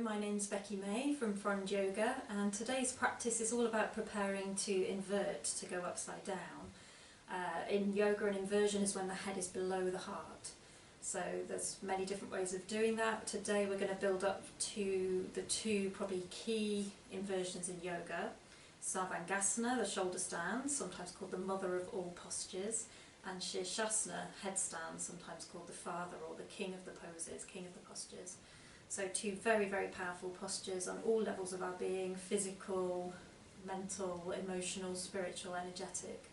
my name's Becky May from Frond Yoga, and today's practice is all about preparing to invert, to go upside down. In yoga, an inversion is when the head is below the heart. So there's many different ways of doing that. Today we're going to build up to the two probably key inversions in yoga. Sarvangasana, the shoulder stand, sometimes called the mother of all postures, and sirsasana, headstand, sometimes called the father or the king of the poses, king of the postures. So two very, very powerful postures on all levels of our being: physical, mental, emotional, spiritual, energetic.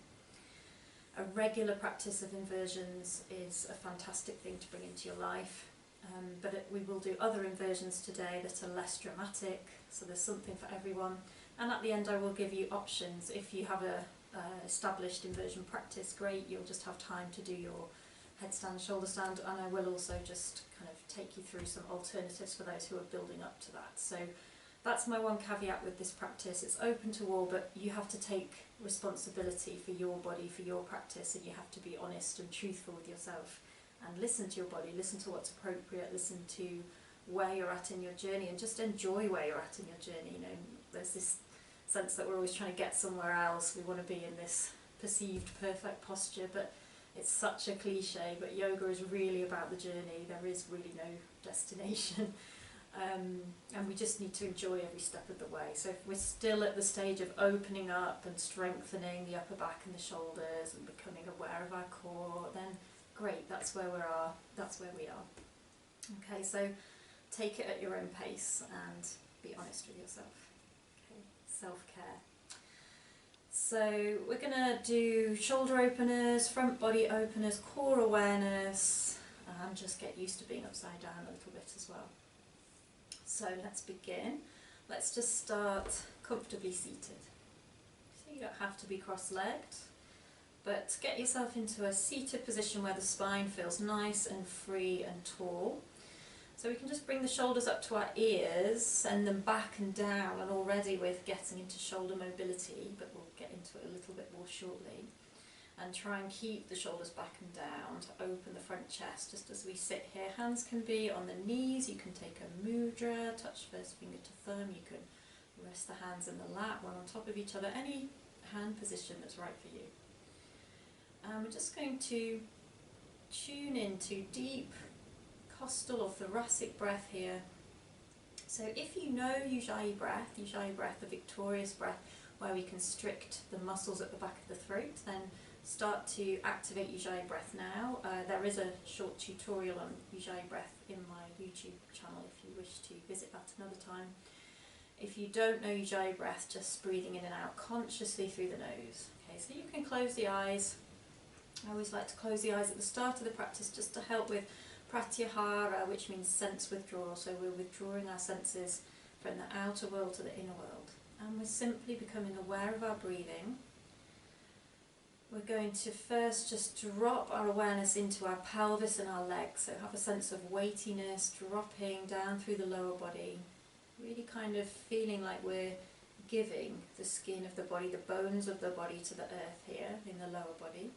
A regular practice of inversions is a fantastic thing to bring into your life, but we will do other inversions today that are less dramatic, so there's something for everyone. And at the end I will give you options. If you have a established inversion practice, great, you'll just have time to do your headstand, shoulder stand, and I will also just kind of take you through some alternatives for those who are building up to that. So that's my one caveat with this practice. It's open to all, but you have to take responsibility for your body, for your practice, and you have to be honest and truthful with yourself and listen to your body, listen to what's appropriate, listen to where you're at in your journey, and just enjoy where you're at in your journey. You know, there's this sense that we're always trying to get somewhere else. We want to be in this perceived perfect posture, but it's such a cliche, but yoga is really about the journey. There is really no destination. And we just need to enjoy every step of the way. So if we're still at the stage of opening up and strengthening the upper back and the shoulders and becoming aware of our core, then great, that's where we are. Okay, so take it at your own pace and be honest with yourself. Okay, self-care. So we're going to do shoulder openers, front body openers, core awareness, and just get used to being upside down a little bit as well. So let's begin. Let's just start comfortably seated. So you don't have to be cross-legged, but get yourself into a seated position where the spine feels nice and free and tall. So we can just bring the shoulders up to our ears, send them back and down, and already with getting into shoulder mobility, but we'll get into it a little bit more shortly. And try and keep the shoulders back and down to open the front chest just as we sit here. Hands can be on the knees, you can take a mudra, touch first finger to thumb, you can rest the hands in the lap, one on top of each other, any hand position that's right for you. And we're just going to tune into deep costal or thoracic breath here. So if you know Ujjayi breath, the victorious breath, where we constrict the muscles at the back of the throat, then start to activate Ujjayi breath now. There is a short tutorial on Ujjayi breath in my YouTube channel if you wish to visit that another time. If you don't know Ujjayi breath, just breathing in and out consciously through the nose. Okay, so you can close the eyes. I always like to close the eyes at the start of the practice just to help with pratyahara, which means sense withdrawal. So we're withdrawing our senses from the outer world to the inner world. And we're simply becoming aware of our breathing. We're going to first just drop our awareness into our pelvis and our legs. So have a sense of weightiness dropping down through the lower body. Really kind of feeling like we're giving the skin of the body, the bones of the body to the earth here in the lower body.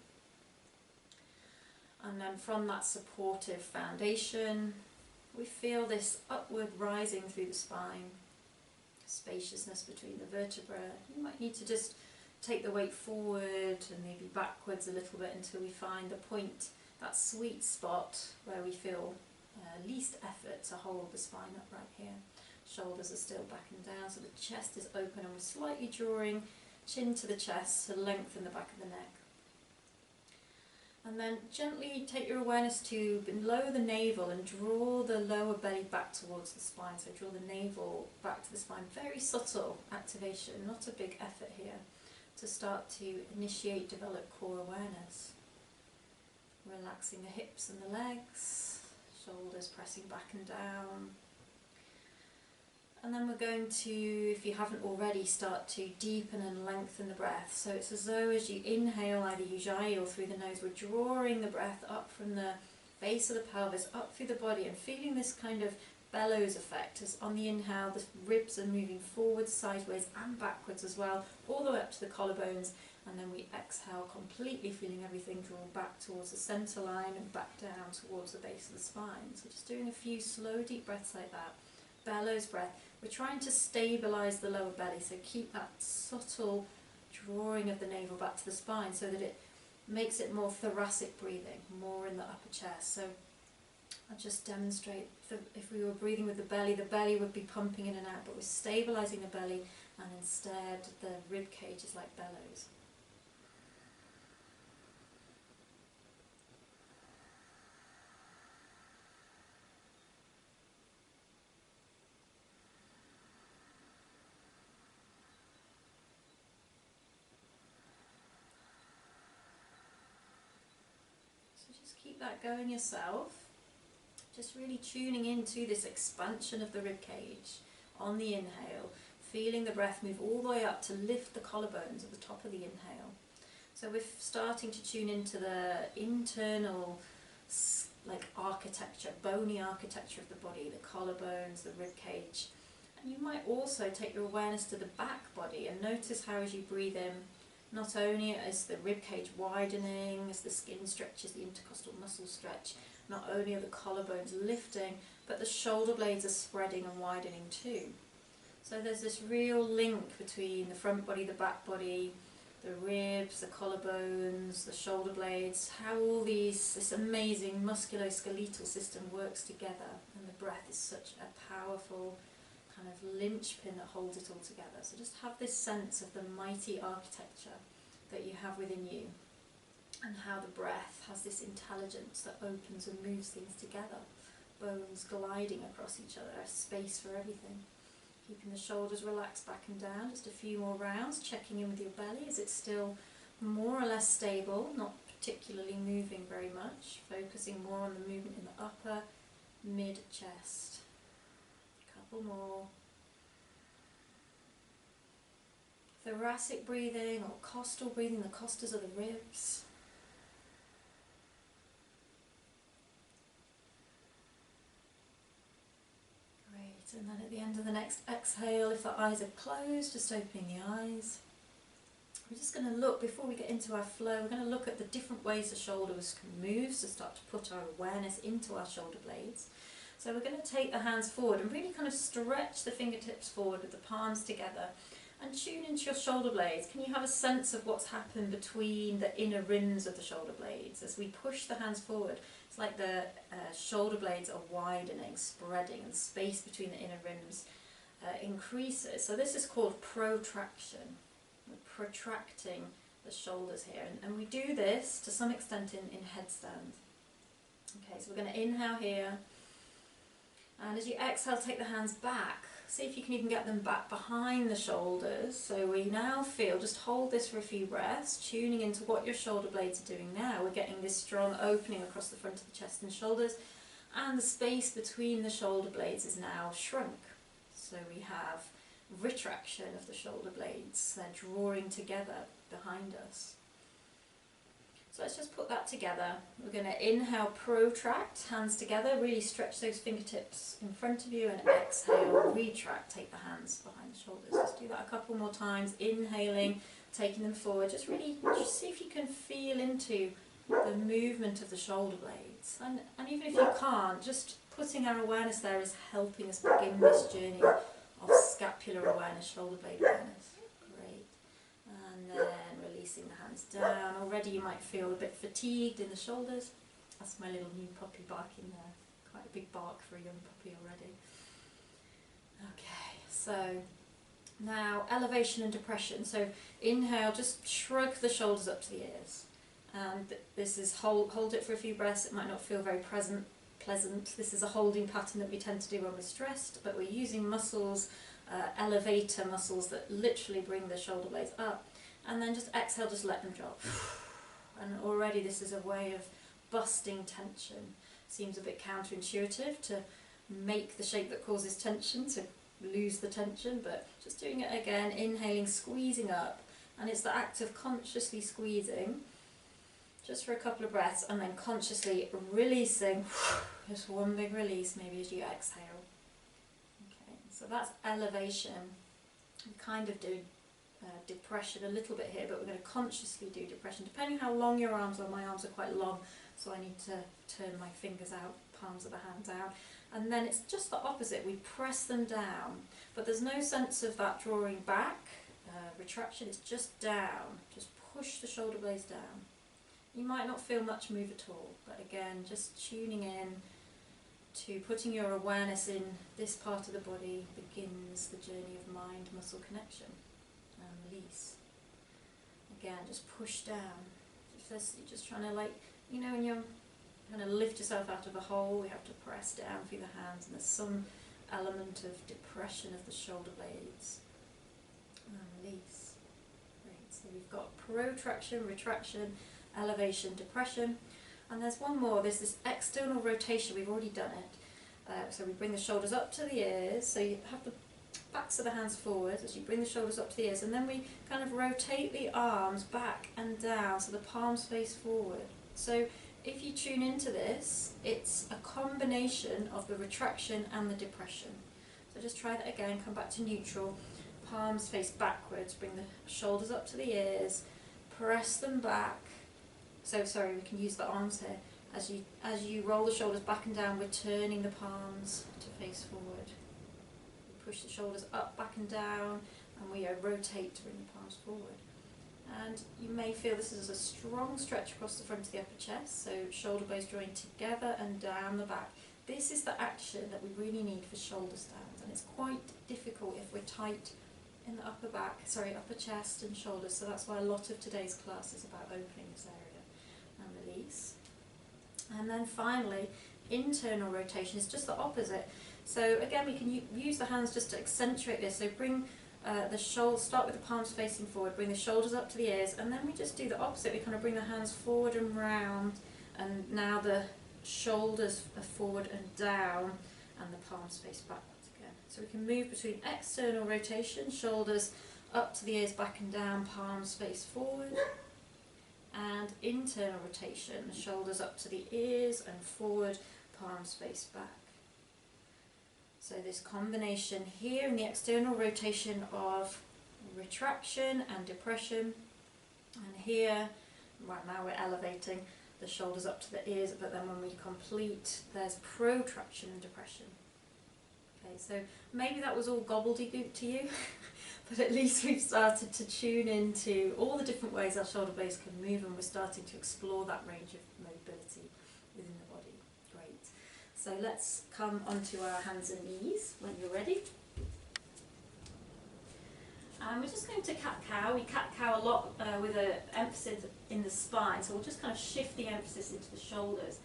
And then from that supportive foundation, we feel this upward rising through the spine, spaciousness between the vertebrae. You might need to just take the weight forward and maybe backwards a little bit until we find the point, that sweet spot where we feel least effort to hold the spine upright here. Shoulders are still back and down, so the chest is open and we're slightly drawing chin to the chest to lengthen the back of the neck. And then gently take your awareness to below the navel and draw the lower belly back towards the spine. So draw the navel back to the spine. Very subtle activation, not a big effort here, to start to initiate, develop core awareness. Relaxing the hips and the legs, shoulders pressing back and down. And then we're going to, if you haven't already, start to deepen and lengthen the breath. So it's as though as you inhale either Ujjayi or through the nose, we're drawing the breath up from the base of the pelvis, up through the body, and feeling this kind of bellows effect. As on the inhale, the ribs are moving forwards, sideways and backwards as well, all the way up to the collarbones. And then we exhale completely, feeling everything draw back towards the centre line and back down towards the base of the spine. So just doing a few slow, deep breaths like that. bellows breath. We're trying to stabilise the lower belly, so keep that subtle drawing of the navel back to the spine so that it makes it more thoracic breathing, more in the upper chest. So I'll just demonstrate that if we were breathing with the belly would be pumping in and out, but we're stabilising the belly, and instead the rib cage is like bellows. So just keep that going yourself. Just really tuning into this expansion of the rib cage on the inhale, feeling the breath move all the way up to lift the collarbones at the top of the inhale. So we're starting to tune into the internal like architecture, bony architecture of the body, the collarbones, the rib cage. And you might also take your awareness to the back body and notice how as you breathe in, not only is the rib cage widening, as the skin stretches, the intercostal muscles stretch, not only are the collarbones lifting, but the shoulder blades are spreading and widening too. So there's this real link between the front body, the back body, the ribs, the collarbones, the shoulder blades, how all this amazing musculoskeletal system works together, and the breath is such a powerful kind of linchpin that holds it all together. So just have this sense of the mighty architecture that you have within you, and how the breath has this intelligence that opens and moves things together, bones gliding across each other, space for everything. Keeping the shoulders relaxed back and down, just a few more rounds, checking in with your belly. Is it still more or less stable, not particularly moving very much, focusing more on the movement in the upper mid-chest. A couple more. Thoracic breathing or costal breathing, the costas are the ribs. And then at the end of the next exhale, if the eyes are closed, just opening the eyes. We're just going to look, before we get into our flow, we're going to look at the different ways the shoulders can move, so start to put our awareness into our shoulder blades. So we're going to take the hands forward and really kind of stretch the fingertips forward with the palms together and tune into your shoulder blades. Can you have a sense of what's happened between the inner rims of the shoulder blades? As we push the hands forward, it's like the shoulder blades are widening, spreading, and space between the inner rims increases. So this is called protraction. We're protracting the shoulders here, and we do this to some extent in headstand. Okay, so we're going to inhale here, and as you exhale, take the hands back. See if you can even get them back behind the shoulders. So we now feel, just hold this for a few breaths, tuning into what your shoulder blades are doing now. We're getting this strong opening across the front of the chest and shoulders, and the space between the shoulder blades is now shrunk. So we have retraction of the shoulder blades, they're drawing together behind us. So let's just put that together. We're going to inhale, protract, hands together, really stretch those fingertips in front of you, and exhale, retract, take the hands behind the shoulders. Just do that a couple more times, inhaling, taking them forward. Just really just see if you can feel into the movement of the shoulder blades. And even if you can't, just putting our awareness there is helping us begin this journey of scapular awareness, shoulder blade awareness. Great. And then releasing the hands down. Already you might feel a bit fatigued in the shoulders. That's my little new puppy barking there. Quite a big bark for a young puppy already. Okay, so now elevation and depression. So inhale, just shrug the shoulders up to the ears. And this is hold it for a few breaths. It might not feel very pleasant. This is a holding pattern that we tend to do when we're stressed, but we're using muscles, elevator muscles that literally bring the shoulder blades up. And then just exhale, just let them drop. And already this is a way of busting tension. Seems a bit counterintuitive to make the shape that causes tension, to lose the tension, but just doing it again, inhaling, squeezing up. And it's the act of consciously squeezing, just for a couple of breaths, and then consciously releasing, just one big release maybe as you exhale. Okay, so that's elevation. We kind of do depression a little bit here, but we're going to consciously do depression, depending how long your arms are. My arms are quite long, so I need to turn my fingers out, palms of the hands out. And then it's just the opposite, we press them down, but there's no sense of that drawing back, retraction, it's just down, just push the shoulder blades down. You might not feel much move at all, but again, just tuning in to putting your awareness in this part of the body begins the journey of mind-muscle connection and release. Again, just push down. You're just trying to, like, you know, when you're kind of lift yourself out of a hole, we have to press down through the hands, and there's some element of depression of the shoulder blades and release. Great. So we've got protraction, retraction, elevation, depression, and there's one more. There's this external rotation. We've already done it. So we bring the shoulders up to the ears. So you have the backs of the hands forward as you bring the shoulders up to the ears, and then we kind of rotate the arms back and down so the palms face forward. So if you tune into this, it's a combination of the retraction and the depression. So just try that again, come back to neutral, palms face backwards, bring the shoulders up to the ears, press them back. So sorry, we can use the arms here. As you roll the shoulders back and down, we're turning the palms to face forward. We push the shoulders up, back and down, and we rotate to bring the palms forward. And you may feel this is a strong stretch across the front of the upper chest, so shoulder blades drawing together and down the back. This is the action that we really need for shoulder stands, and it's quite difficult if we're tight in the upper chest and shoulders, so that's why a lot of today's class is about opening this area and release. And then finally, internal rotation is just the opposite. So again, we can use the hands just to accentuate this, so bring the shoulders, start with the palms facing forward, bring the shoulders up to the ears, and then we just do the opposite. We kind of bring the hands forward and round, and now the shoulders are forward and down, and the palms face backwards again. So we can move between external rotation, shoulders up to the ears, back and down, palms face forward, and internal rotation, shoulders up to the ears and forward, palms face back. So this combination here in the external rotation of retraction and depression, and here, right now we're elevating the shoulders up to the ears, but then when we complete, there's protraction and depression. Okay, so maybe that was all gobbledygook to you, but at least we've started to tune into all the different ways our shoulder blades can move, and we're starting to explore that range of mobility within the body. Great. So let's come onto our hands and knees when you're ready. And we're just going to cat-cow. We cat-cow a lot with an emphasis in the spine, so we'll just kind of shift the emphasis into the shoulders.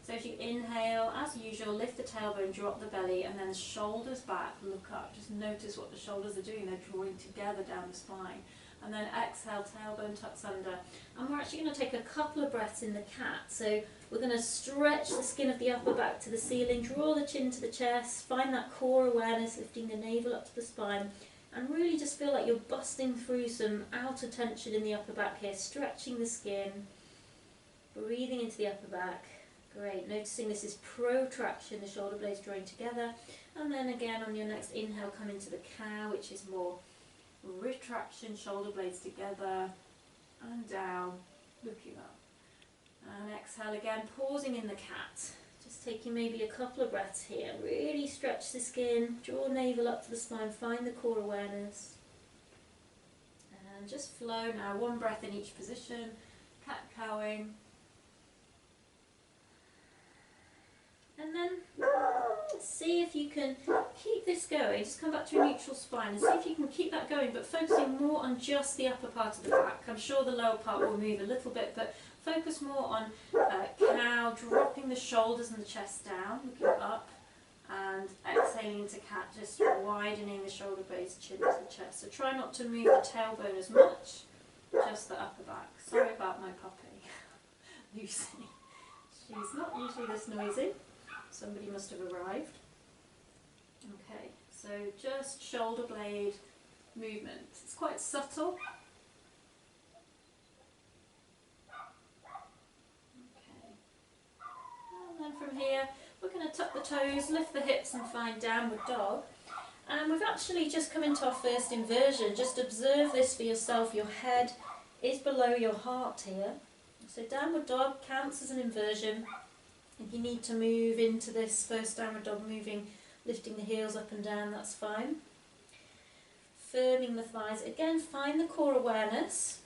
So if you inhale, as usual, lift the tailbone, drop the belly, and then shoulders back, look up. Just notice what the shoulders are doing. They're drawing together down the spine. And then exhale, tailbone tucks under. And we're actually going to take a couple of breaths in the cat. So we're going to stretch the skin of the upper back to the ceiling, draw the chin to the chest, find that core awareness, lifting the navel up to the spine, and really just feel like you're busting through some outer tension in the upper back here, stretching the skin, breathing into the upper back. Great, noticing this is protraction, the shoulder blades drawing together, and then again on your next inhale come into the cow, which is more retraction, shoulder blades together and down, looking up. And exhale again, pausing in the cat, just taking maybe a couple of breaths here. Really stretch the skin, draw navel up to the spine, find the core awareness, and just flow now, one breath in each position, cat-cowing. And then see if you can keep this going. Just come back to a neutral spine and see if you can keep that going, but focusing more on just the upper part of the back. I'm sure the lower part will move a little bit, but focus more on cow, dropping the shoulders and the chest down, looking up, and exhaling into cat, just widening the shoulder blades, chin to the chest. So try not to move the tailbone as much, just the upper back. Sorry about my puppy, Lucy. She's not usually this noisy. Somebody must have arrived. Okay, so just shoulder blade movement. It's quite subtle. Okay. And then from here, we're going to tuck the toes, lift the hips and find downward dog. And we've actually just come into our first inversion. Just observe this for yourself. Your head is below your heart here. So downward dog counts as an inversion. If you need to move into this first downward dog, lifting the heels up and down, that's fine. Firming the thighs. Again, find the core awareness.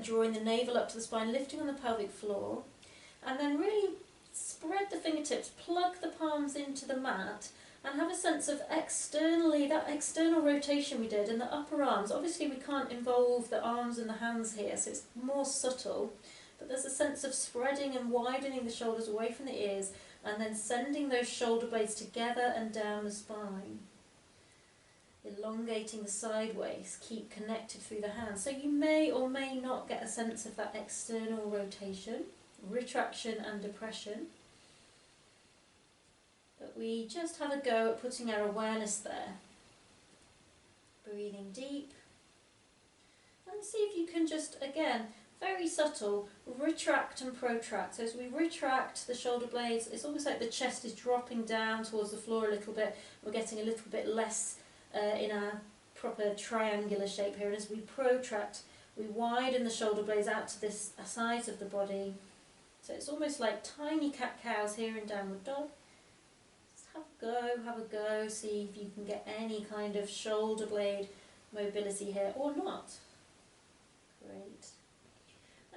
Drawing the navel up to the spine, lifting on the pelvic floor. And then really spread the fingertips, plug the palms into the mat, and have a sense of externally, that external rotation we did in the upper arms. Obviously we can't involve the arms and the hands here, so it's more subtle. But there's a sense of spreading and widening the shoulders away from the ears, and then sending those shoulder blades together and down the spine. Elongating the sideways, keep connected through the hands. So you may or may not get a sense of that external rotation, retraction and depression. But we just have a go at putting our awareness there. Breathing deep. And see if you can just, again, very subtle, retract and protract. So as we retract the shoulder blades, it's almost like the chest is dropping down towards the floor a little bit. We're getting a little bit less in our proper triangular shape here. And as we protract, we widen the shoulder blades out to this sides of the body. So it's almost like tiny cat-cows here in downward dog. Just have a go, see if you can get any kind of shoulder blade mobility here or not. Great.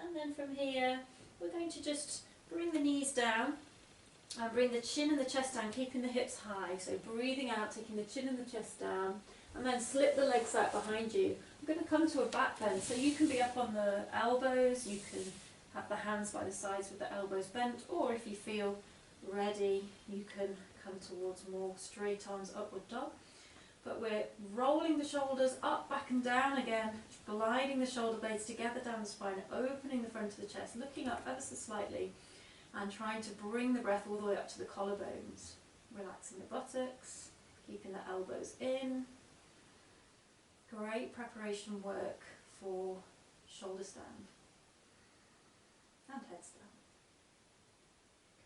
And then from here, we're going to just bring the knees down and bring the chin and the chest down, keeping the hips high. So breathing out, taking the chin and the chest down, and then slip the legs out behind you. I'm going to come to a back bend, so you can be up on the elbows, you can have the hands by the sides with the elbows bent, or if you feel ready, you can come towards more straight arms upward dog. But we're rolling the shoulders up, back and down again, gliding the shoulder blades together down the spine, opening the front of the chest, looking up ever so slightly, and trying to bring the breath all the way up to the collarbones. Relaxing the buttocks, keeping the elbows in. Great preparation work for shoulder stand and headstand.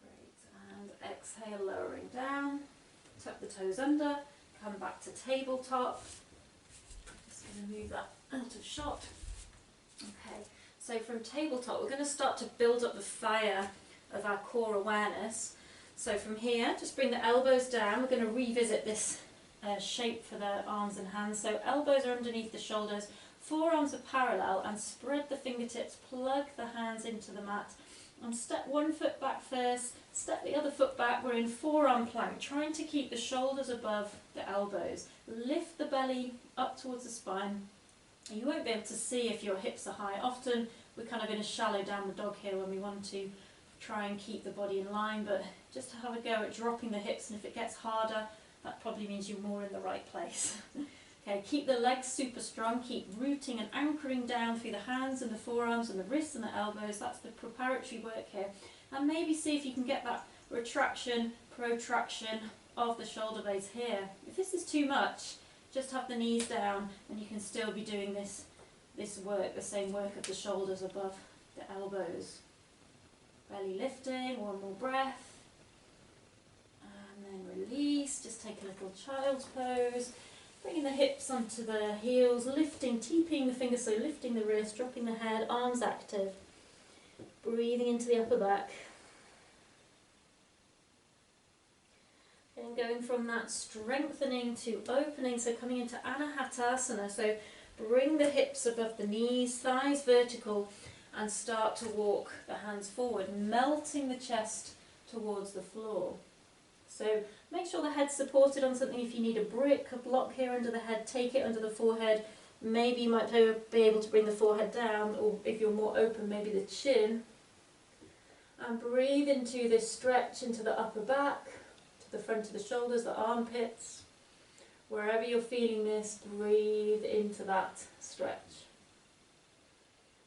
Great, and exhale, lowering down, tuck the toes under, come back to tabletop. Just going to move that out of shot. Okay, so from tabletop we're going to start to build up the fire of our core awareness. So from here, just bring the elbows down. We're going to revisit this shape for the arms and hands. So elbows are underneath the shoulders, forearms are parallel, and spread the fingertips, plug the hands into the mat, and step one foot back first, step the other foot back. We're in forearm plank, trying to keep the shoulders above the elbows. Lift the belly up towards the spine. And you won't be able to see if your hips are high. Often we're kind of in a shallow downward dog here when we want to try and keep the body in line, but just to have a go at dropping the hips, and if it gets harder, that probably means you're more in the right place. Okay, keep the legs super strong, keep rooting and anchoring down through the hands and the forearms and the wrists and the elbows. That's the preparatory work here. And maybe see if you can get that retraction, protraction of the shoulder blades here. If this is too much, just have the knees down and you can still be doing this work, the same work of the shoulders above the elbows. Belly lifting, one more breath. And then release, just take a little child's pose. Bringing the hips onto the heels, lifting, TPing the fingers, so lifting the wrist, dropping the head, arms active. Breathing into the upper back. And going from that strengthening to opening, so coming into Anahatasana, so bring the hips above the knees, thighs vertical, and start to walk the hands forward, melting the chest towards the floor. So make sure the head's supported on something. If you need a brick, a block here under the head, take it under the forehead. Maybe you might be able to bring the forehead down, or if you're more open, maybe the chin. And breathe into this stretch into the upper back, to the front of the shoulders, the armpits. Wherever you're feeling this, breathe into that stretch.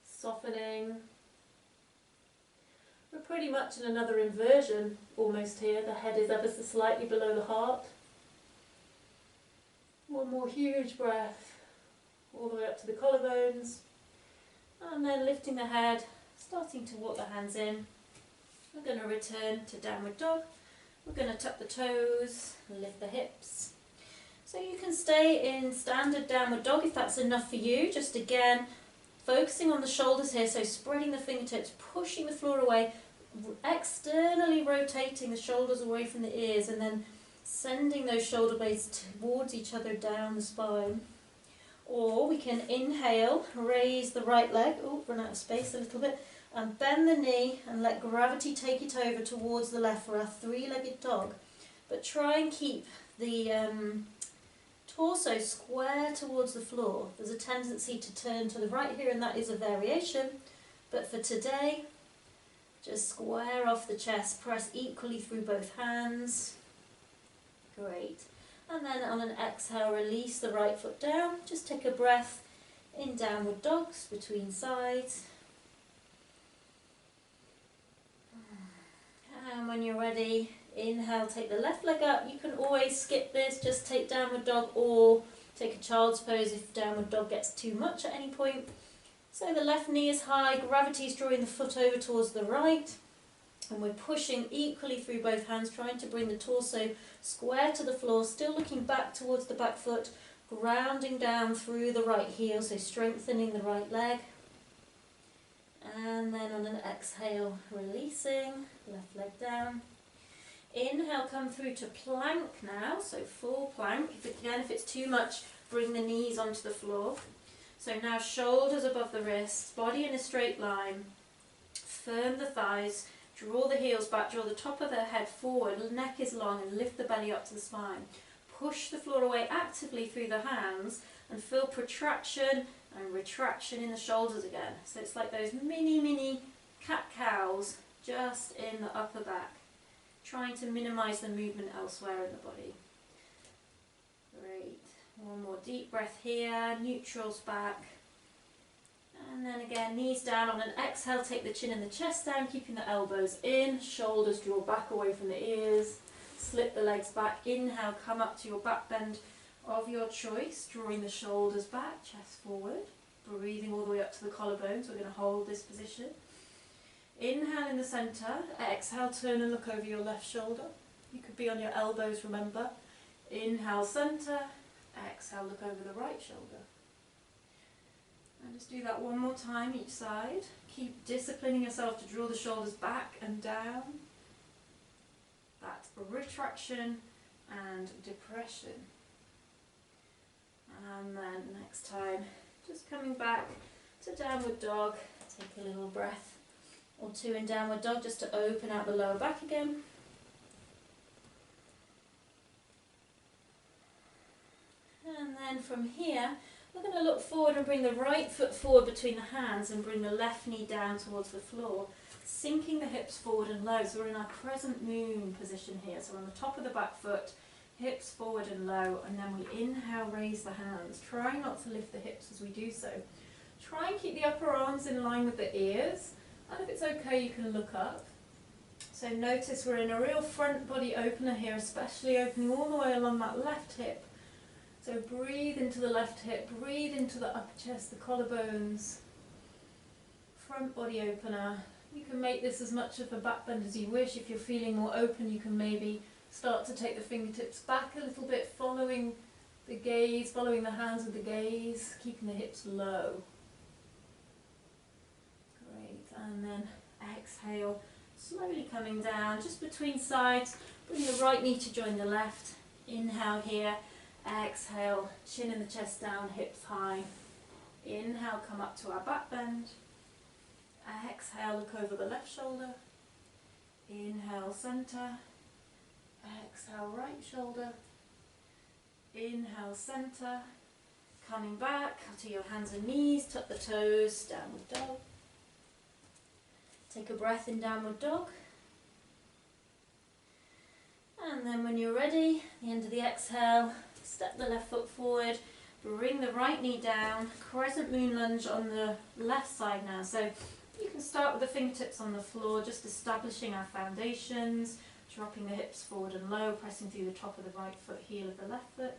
Softening. We're pretty much in another inversion almost here. The head is ever so slightly below the heart. One more huge breath, all the way up to the collarbones. And then lifting the head, starting to walk the hands in. We're going to return to downward dog. We're going to tuck the toes, lift the hips. So you can stay in standard downward dog if that's enough for you. Just again, focusing on the shoulders here, so spreading the fingertips, pushing the floor away, externally rotating the shoulders away from the ears and then sending those shoulder blades towards each other down the spine. Or we can inhale, raise the right leg, run out of space a little bit, and bend the knee and let gravity take it over towards the left for our three-legged dog. But try and keep the torso square towards the floor. There's a tendency to turn to the right here, and that is a variation. But for today, just square off the chest, press equally through both hands. Great. And then on an exhale, release the right foot down. Just take a breath in downward dogs between sides. And when you're ready, inhale, take the left leg up. You can always skip this, just take downward dog or take a child's pose if downward dog gets too much at any point. So the left knee is high, gravity is drawing the foot over towards the right, and we're pushing equally through both hands, trying to bring the torso square to the floor, still looking back towards the back foot, grounding down through the right heel, so strengthening the right leg. And then on an exhale, releasing, left leg down. Inhale, come through to plank now, so full plank. If it's too much, bring the knees onto the floor. So now shoulders above the wrists, body in a straight line, firm the thighs, draw the heels back, draw the top of the head forward, neck is long, and lift the belly up to the spine. Push the floor away actively through the hands and feel protraction and retraction in the shoulders again. So it's like those mini cat-cows just in the upper back, trying to minimise the movement elsewhere in the body. Great. One more deep breath here, neutrals back. And then again, knees down. On an exhale, take the chin and the chest down, keeping the elbows in, shoulders draw back away from the ears, slip the legs back. Inhale, come up to your back bend of your choice, drawing the shoulders back, chest forward, breathing all the way up to the collarbones. We're going to hold this position. Inhale in the centre, exhale, turn and look over your left shoulder. You could be on your elbows, remember. Inhale, centre, exhale, look over the right shoulder. And just do that one more time each side. Keep disciplining yourself to draw the shoulders back and down. That retraction and depression. And then next time, just coming back to downward dog. Take a little breath or two in downward dog just to open out the lower back again. And then from here, we're going to look forward and bring the right foot forward between the hands and bring the left knee down towards the floor, sinking the hips forward and low. So we're in our crescent moon position here. So on the top of the back foot, hips forward and low, and then we inhale, raise the hands. Try not to lift the hips as we do so. Try and keep the upper arms in line with the ears, and if it's okay, you can look up. So notice we're in a real front body opener here, especially opening all the way along that left hip. So breathe into the left hip, breathe into the upper chest, the collarbones, front body opener. You can make this as much of a back bend as you wish. If you're feeling more open, you can maybe start to take the fingertips back a little bit, following the gaze, following the hands with the gaze, keeping the hips low. Great, and then exhale, slowly coming down, just between sides. Bring the right knee to join the left. Inhale here. Exhale, chin in the chest down, hips high. Inhale, come up to our back bend. Exhale, look over the left shoulder. Inhale, centre. Exhale, right shoulder. Inhale, centre. Coming back to your hands and knees, tuck the toes, downward dog. Take a breath in downward dog. And then when you're ready, at the end of the exhale, step the left foot forward, bring the right knee down, crescent moon lunge on the left side now. So you can start with the fingertips on the floor, just establishing our foundations, dropping the hips forward and low, pressing through the top of the right foot, heel of the left foot,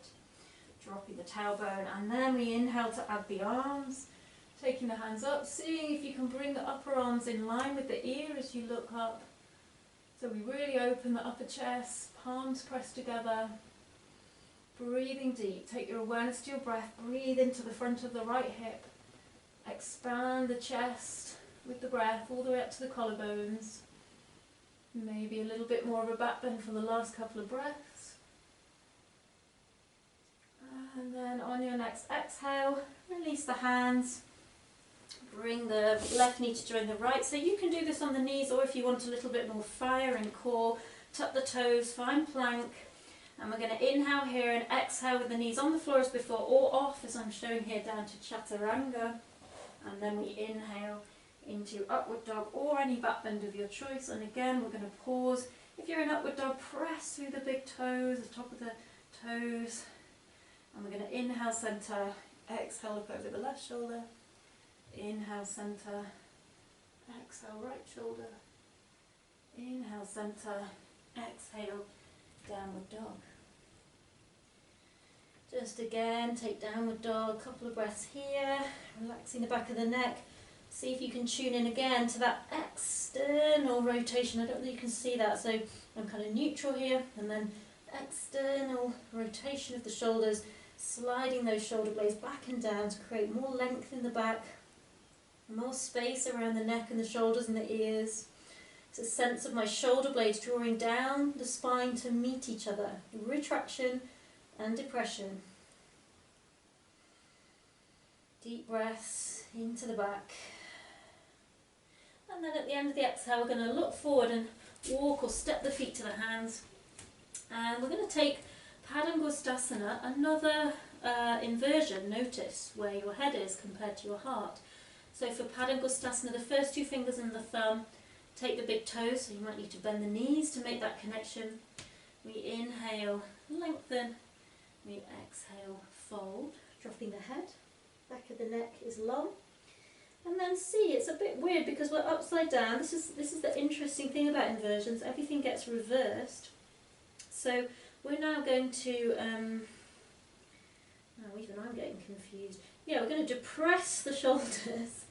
dropping the tailbone, and then we inhale to add the arms, taking the hands up, seeing if you can bring the upper arms in line with the ear as you look up. So we really open the upper chest, palms pressed together, breathing deep. Take your awareness to your breath, breathe into the front of the right hip, expand the chest with the breath all the way up to the collarbones. Maybe a little bit more of a back bend for the last couple of breaths. And then on your next exhale, release the hands. Bring the left knee to join the right. So you can do this on the knees, or if you want a little bit more fire and core, tuck the toes, find plank. And we're going to inhale here and exhale with the knees on the floor as before, or off as I'm showing here down to chaturanga. And then we inhale into upward dog or any back bend of your choice. And again, we're going to pause. If you're in upward dog, press through the big toes, the top of the toes. And we're going to inhale center, exhale up over the left shoulder. Inhale center, exhale right shoulder. Inhale center, exhale downward dog. Just again, take downward dog, couple of breaths here, relaxing the back of the neck. See if you can tune in again to that external rotation. I don't think you can see that, so I'm kind of neutral here, and then external rotation of the shoulders, sliding those shoulder blades back and down to create more length in the back, more space around the neck and the shoulders and the ears. It's a sense of my shoulder blades drawing down the spine to meet each other. Retraction and depression. Deep breaths into the back. And then at the end of the exhale, we're going to look forward and walk or step the feet to the hands. And we're going to take Padangusthasana, another inversion. Notice where your head is compared to your heart. So for Padangusthasana, the first two fingers and the thumb, take the big toes, so you might need to bend the knees to make that connection. We inhale, lengthen. We exhale, fold, dropping the head. Back of the neck is long. And then see, it's a bit weird because we're upside down. This is the interesting thing about inversions. Everything gets reversed. So we're now going to, even I'm getting confused. Yeah, we're going to depress the shoulders.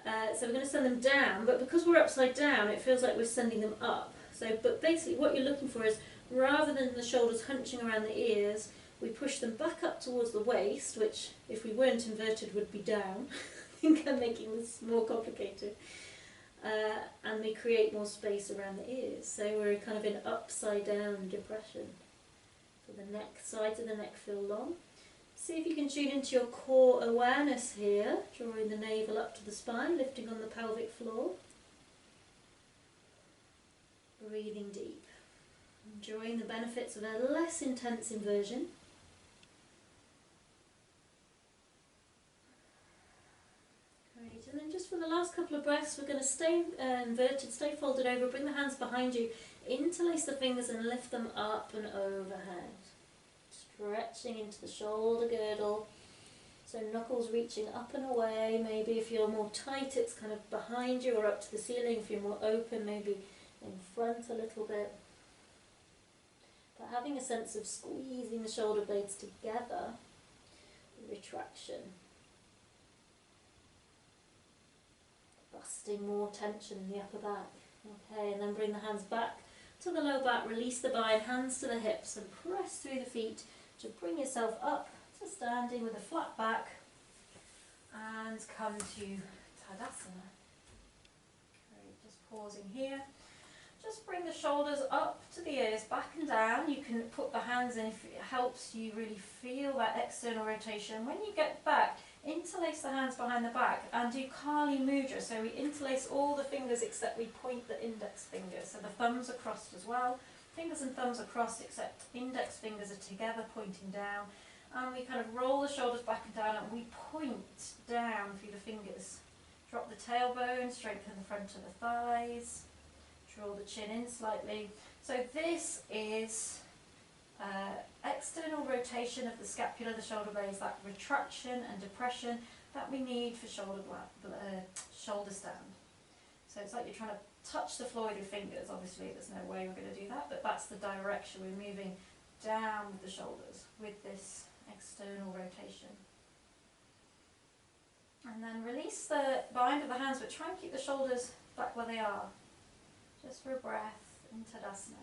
So we're going to send them down, but because we're upside down, it feels like we're sending them up. So, but basically what you're looking for is, rather than the shoulders hunching around the ears, we push them back up towards the waist, which if we weren't inverted would be down. I think I'm making this more complicated. And we create more space around the ears. So we're kind of in upside down depression. So the neck, sides of the neck feel long. See if you can tune into your core awareness here, drawing the navel up to the spine, lifting on the pelvic floor. Breathing deep. Enjoying the benefits of a less intense inversion. Great, and then just for the last couple of breaths, we're going to stay inverted, stay folded over, bring the hands behind you, interlace the fingers and lift them up and overhead. Stretching into the shoulder girdle, so knuckles reaching up and away. Maybe if you're more tight, it's kind of behind you or up to the ceiling. If you're more open, maybe in front a little bit. But having a sense of squeezing the shoulder blades together, retraction. Busting more tension in the upper back. Okay, and then bring the hands back to the low back, release the bind, hands to the hips and press through the feet to bring yourself up to standing with a flat back and come to Tadasana. Great, just pausing here. Just bring the shoulders up to the ears, back and down. You can put the hands in if it helps you really feel that external rotation. When you get back, interlace the hands behind the back and do Kali Mudra. So we interlace all the fingers except we point the index fingers. So the thumbs are crossed as well. Fingers and thumbs are crossed except index fingers are together pointing down. And we kind of roll the shoulders back and down and we point down through the fingers. Drop the tailbone, straighten the front of the thighs. Draw the chin in slightly. So this is external rotation of the scapula, the shoulder blades, that retraction and depression that we need for shoulder stand. So it's like you're trying to touch the floor with your fingers. Obviously there's no way we're going to do that, but that's the direction. We're moving down with the shoulders with this external rotation. And then release the bind of the hands, but try and keep the shoulders back where they are. Just for a breath in Tadasana.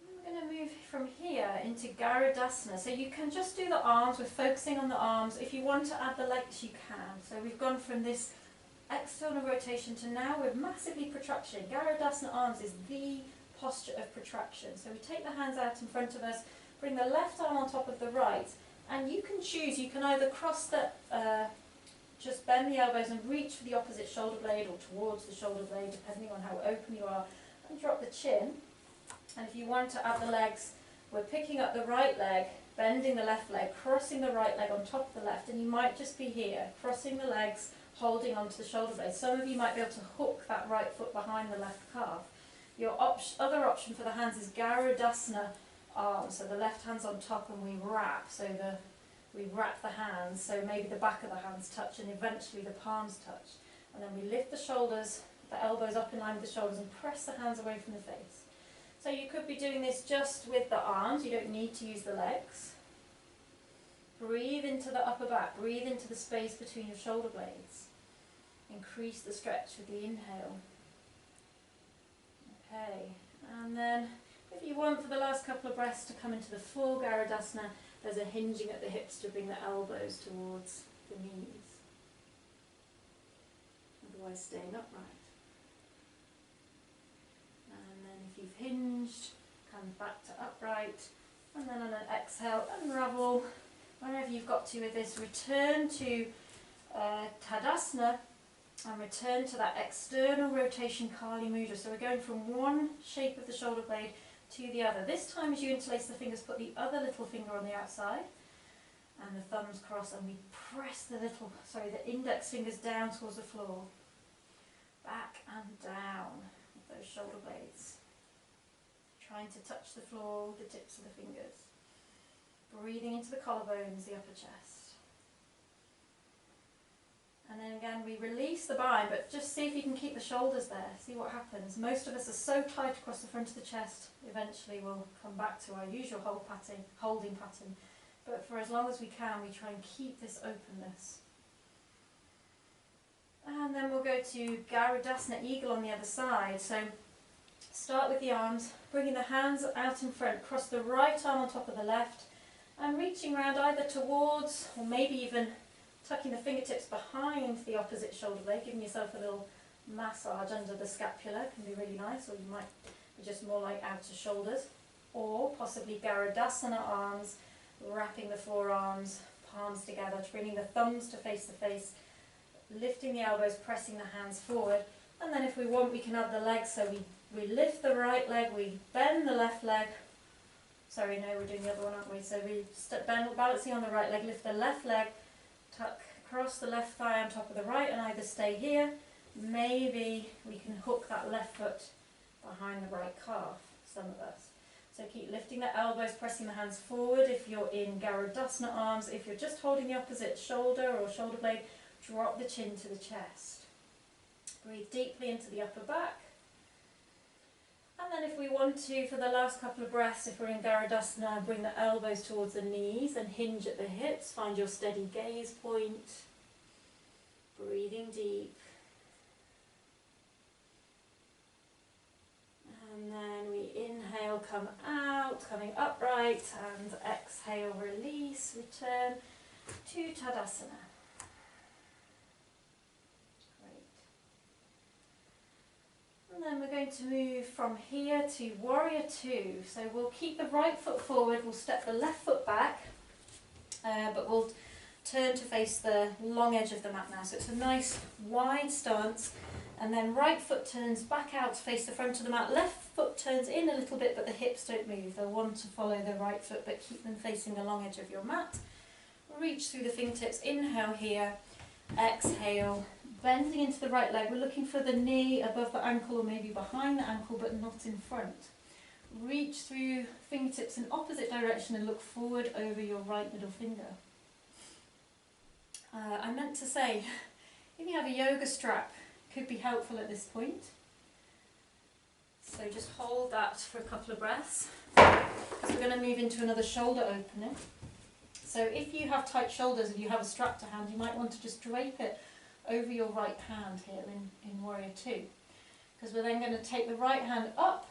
We're going to move from here into Garudasana. So you can just do the arms. We're focusing on the arms. If you want to add the legs, you can. So we've gone from this external rotation to now with massively protraction. Garudasana arms is the posture of protraction. So we take the hands out in front of us, bring the left arm on top of the right, and you can choose, you can either cross the, just bend the elbows and reach for the opposite shoulder blade or towards the shoulder blade, depending on how open you are, and drop the chin. And if you want to add the legs, we're picking up the right leg, bending the left leg, crossing the right leg on top of the left, and you might just be here, crossing the legs, holding onto the shoulder blade. Some of you might be able to hook that right foot behind the left calf. Your other option for the hands is Garudasana arms, so the left hand's on top and we wrap, so we wrap the hands, so maybe the back of the hands touch and eventually the palms touch. And then we lift the shoulders, the elbows up in line with the shoulders, and press the hands away from the face. So you could be doing this just with the arms, you don't need to use the legs. Breathe into the upper back, breathe into the space between your shoulder blades. Increase the stretch with the inhale. Okay, and then if you want for the last couple of breaths to come into the full Garudasana, there's a hinging at the hips to bring the elbows towards the knees. Otherwise staying upright. And then if you've hinged, come back to upright, and then on an exhale, unravel. Wherever you've got to with this, return to Tadasana and return to that external rotation Kali Mudra. So we're going from one shape of the shoulder blade to the other. This time as you interlace the fingers, put the other little finger on the outside and the thumbs cross, and we press the index fingers down towards the floor. Back and down with those shoulder blades. Trying to touch the floor with the tips of the fingers. Breathing into the collarbones, the upper chest. And then again we release the bind, but just see if you can keep the shoulders there, see what happens. Most of us are so tight across the front of the chest, eventually we'll come back to our usual holding pattern. But for as long as we can, we try and keep this openness. And then we'll go to Garudasana Eagle on the other side. So start with the arms, bringing the hands out in front, cross the right arm on top of the left, and reaching around either towards, or maybe even tucking the fingertips behind the opposite shoulder blade, giving yourself a little massage under the scapula, can be really nice, or you might be just more like outer shoulders. Or possibly Garudasana arms, wrapping the forearms, palms together, bringing the thumbs to face the face, lifting the elbows, pressing the hands forward. And then if we want, we can add the legs, so we lift the right leg, we bend the left leg. Sorry, no, we're doing the other one, aren't we? So we balancing on the right leg, lift the left leg, tuck across the left thigh on top of the right, and either stay here, maybe we can hook that left foot behind the right calf, some of us. So keep lifting the elbows, pressing the hands forward if you're in Garudasana arms. If you're just holding the opposite shoulder or shoulder blade, drop the chin to the chest. Breathe deeply into the upper back. And then if we want to, for the last couple of breaths, if we're in Garudasana, bring the elbows towards the knees and hinge at the hips. Find your steady gaze point. Breathing deep. And then we inhale, come out, coming upright, and exhale, release, return to Tadasana. And then we're going to move from here to Warrior Two. So we'll keep the right foot forward, we'll step the left foot back, but we'll turn to face the long edge of the mat now. So it's a nice wide stance, and then right foot turns back out to face the front of the mat. Left foot turns in a little bit, but the hips don't move. They'll want to follow the right foot, but keep them facing the long edge of your mat. Reach through the fingertips, inhale here, exhale. Bending into the right leg, we're looking for the knee above the ankle or maybe behind the ankle but not in front. Reach through fingertips in opposite direction and look forward over your right middle finger. I meant to say, if you have a yoga strap, it could be helpful at this point. So just hold that for a couple of breaths, because we're going to move into another shoulder opening. So if you have tight shoulders and you have a strap to hand, you might want to just drape it over your right hand here in Warrior Two, because we're then going to take the right hand up,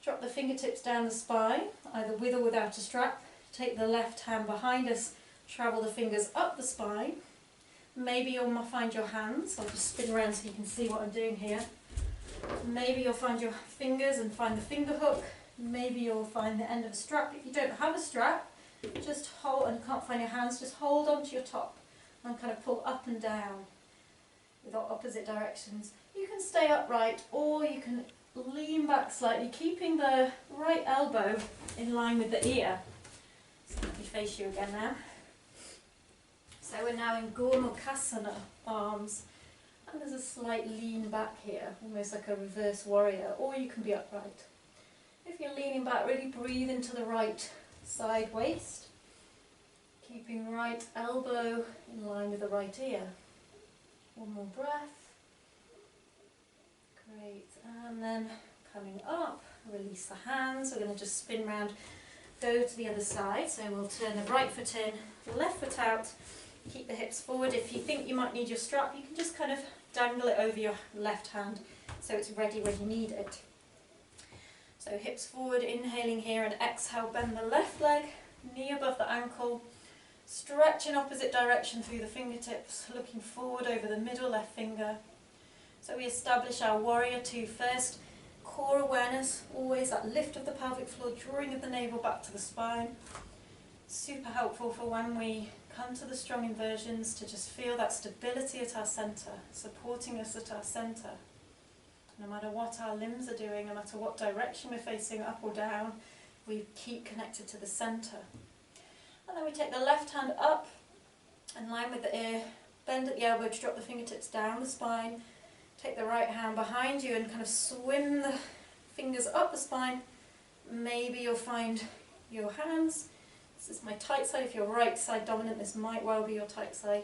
drop the fingertips down the spine, either with or without a strap, take the left hand behind us, travel the fingers up the spine, Maybe you'll find your hands. I'll just spin around so you can see what I'm doing here. Maybe you'll find your fingers and find the finger hook. Maybe you'll find the end of a strap. If you don't have a strap, just hold, and can't find your hands, just hold onto your top and kind of pull up and down with opposite directions. You can stay upright or you can lean back slightly, keeping the right elbow in line with the ear. So let me face you again now. So we're now in Gormukasana, arms, and there's a slight lean back here, almost like a reverse warrior, or you can be upright. If you're leaning back, really breathe into the right side waist, keeping right elbow in line with the right ear. One more breath. Great, and then coming up, release the hands. We're going to just spin round, go to the other side. So we'll turn the right foot in, left foot out, keep the hips forward. If you think you might need your strap, you can just kind of dangle it over your left hand so it's ready when you need it. So hips forward, inhaling here, and exhale, bend the left leg, knee above the ankle, stretch in opposite direction through the fingertips, looking forward over the middle left finger. So we establish our warrior two first. Core awareness, always that lift of the pelvic floor, drawing of the navel back to the spine. Super helpful for when we come to the strong inversions, to just feel that stability at our centre, supporting us at our centre. No matter what our limbs are doing, no matter what direction we're facing, up or down, we keep connected to the centre. And then we take the left hand up, in line with the ear, bend at the elbow to drop the fingertips down the spine. Take the right hand behind you and kind of swim the fingers up the spine. Maybe you'll find your hands. This is my tight side. If you're right side dominant, this might well be your tight side.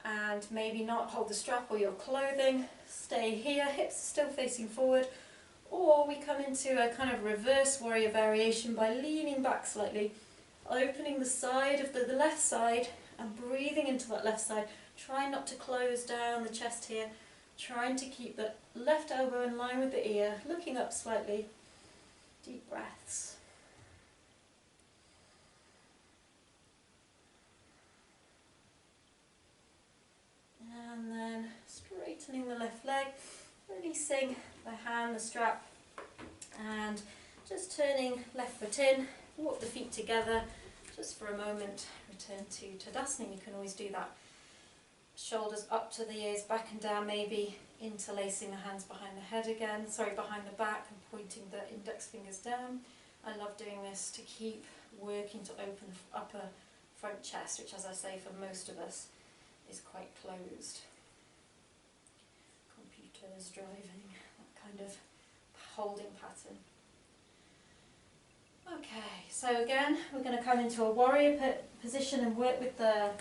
And maybe not hold the strap or your clothing. Stay here, hips still facing forward. Or we come into a kind of reverse warrior variation by leaning back slightly, opening the side of the left side and breathing into that left side. Try not to close down the chest here. Trying to keep the left elbow in line with the ear, looking up slightly. Deep breaths. And then straightening the left leg, releasing the hand, the strap, and just turning left foot in, walk the feet together, just for a moment, return to Tadasana. You can always do that. Shoulders up to the ears, back and down, maybe interlacing the hands behind the head again, behind the back, and pointing the index fingers down. I love doing this to keep working to open the upper front chest, which, as I say, for most of us is quite closed. Computers, driving, that kind of holding pattern. Okay, so again, we're going to come into a warrior position and work with the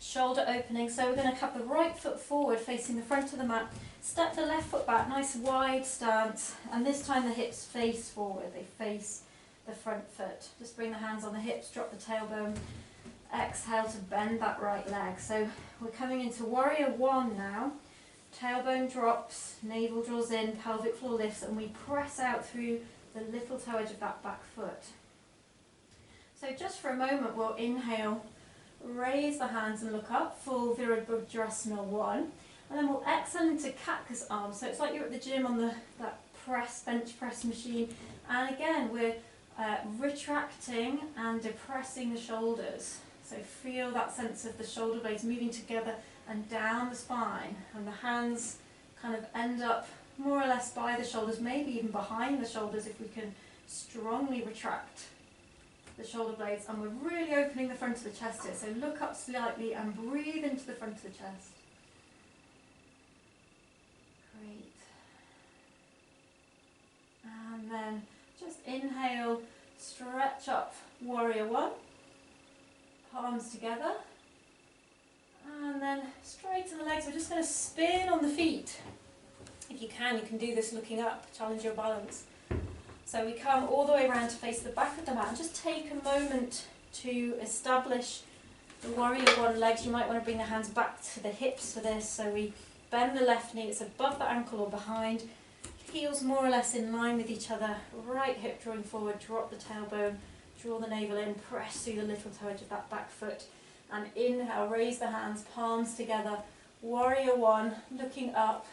shoulder opening. So we're going to cup the right foot forward facing the front of the mat, step the left foot back, nice wide stance, and this time the hips face forward, they face the front foot. Just bring the hands on the hips, drop the tailbone, exhale to bend that right leg. So we're coming into warrior one now. Tailbone drops, navel draws in, pelvic floor lifts, and we press out through the little toe edge of that back foot. So just for a moment we'll inhale, raise the hands and look up, full Virabhadrasana 1, and then we'll exhale into cactus arms. So it's like you're at the gym on that bench press machine, and again we're retracting and depressing the shoulders. So feel that sense of the shoulder blades moving together and down the spine, and the hands kind of end up more or less by the shoulders, maybe even behind the shoulders if we can strongly retract the shoulder blades, and we're really opening the front of the chest here. So look up slightly and breathe into the front of the chest. Great. And then just inhale, stretch up, warrior one, palms together, and then straighten the legs. We're just going to spin on the feet. If you can do this looking up, challenge your balance. So we come all the way around to face the back of the mat, and just take a moment to establish the warrior one legs. You might want to bring the hands back to the hips for this. So we bend the left knee, it's above the ankle or behind, heels more or less in line with each other, right hip drawing forward, drop the tailbone, draw the navel in, press through the little toe edge of that back foot. And inhale, raise the hands, palms together, warrior one, looking up.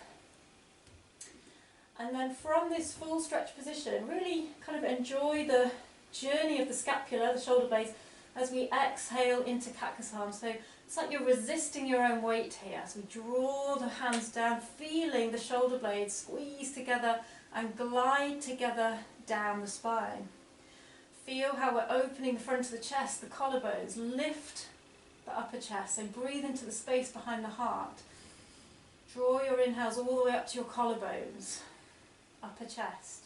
And then from this full stretch position, really kind of enjoy the journey of the scapula, the shoulder blades, as we exhale into kakasana. So it's like you're resisting your own weight here. So we draw the hands down, feeling the shoulder blades squeeze together and glide together down the spine. Feel how we're opening the front of the chest, the collarbones, lift the upper chest, so breathe into the space behind the heart. Draw your inhales all the way up to your collarbones, upper chest.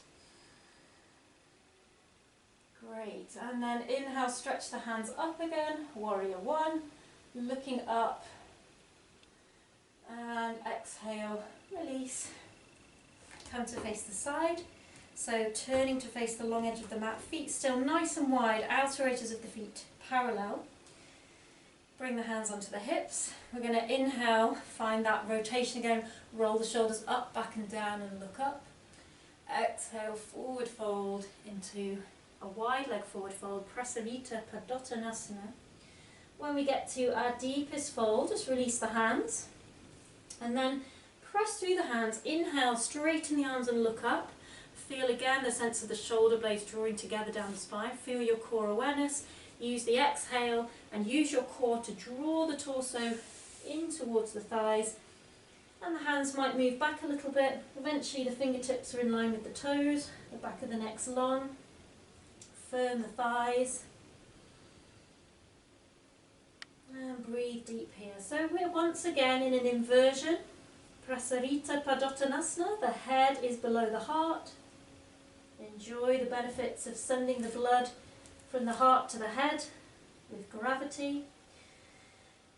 Great, and then inhale, stretch the hands up again, warrior one, looking up, and exhale, release, come to face the side. So turning to face the long edge of the mat, feet still nice and wide, outer edges of the feet parallel. Bring the hands onto the hips. We're going to inhale, find that rotation again, roll the shoulders up, back and down and look up. Exhale, forward fold into a wide leg forward fold, Prasarita Padottanasana. When we get to our deepest fold, just release the hands and then press through the hands. Inhale, straighten the arms and look up. Feel again the sense of the shoulder blades drawing together down the spine. Feel your core awareness. Use the exhale and use your core to draw the torso in towards the thighs. And the hands might move back a little bit. Eventually the fingertips are in line with the toes. The back of the neck's long. Firm the thighs. And breathe deep here. So we're once again in an inversion. Prasarita Padottanasana. The head is below the heart. Enjoy the benefits of sending the blood from the heart to the head with gravity.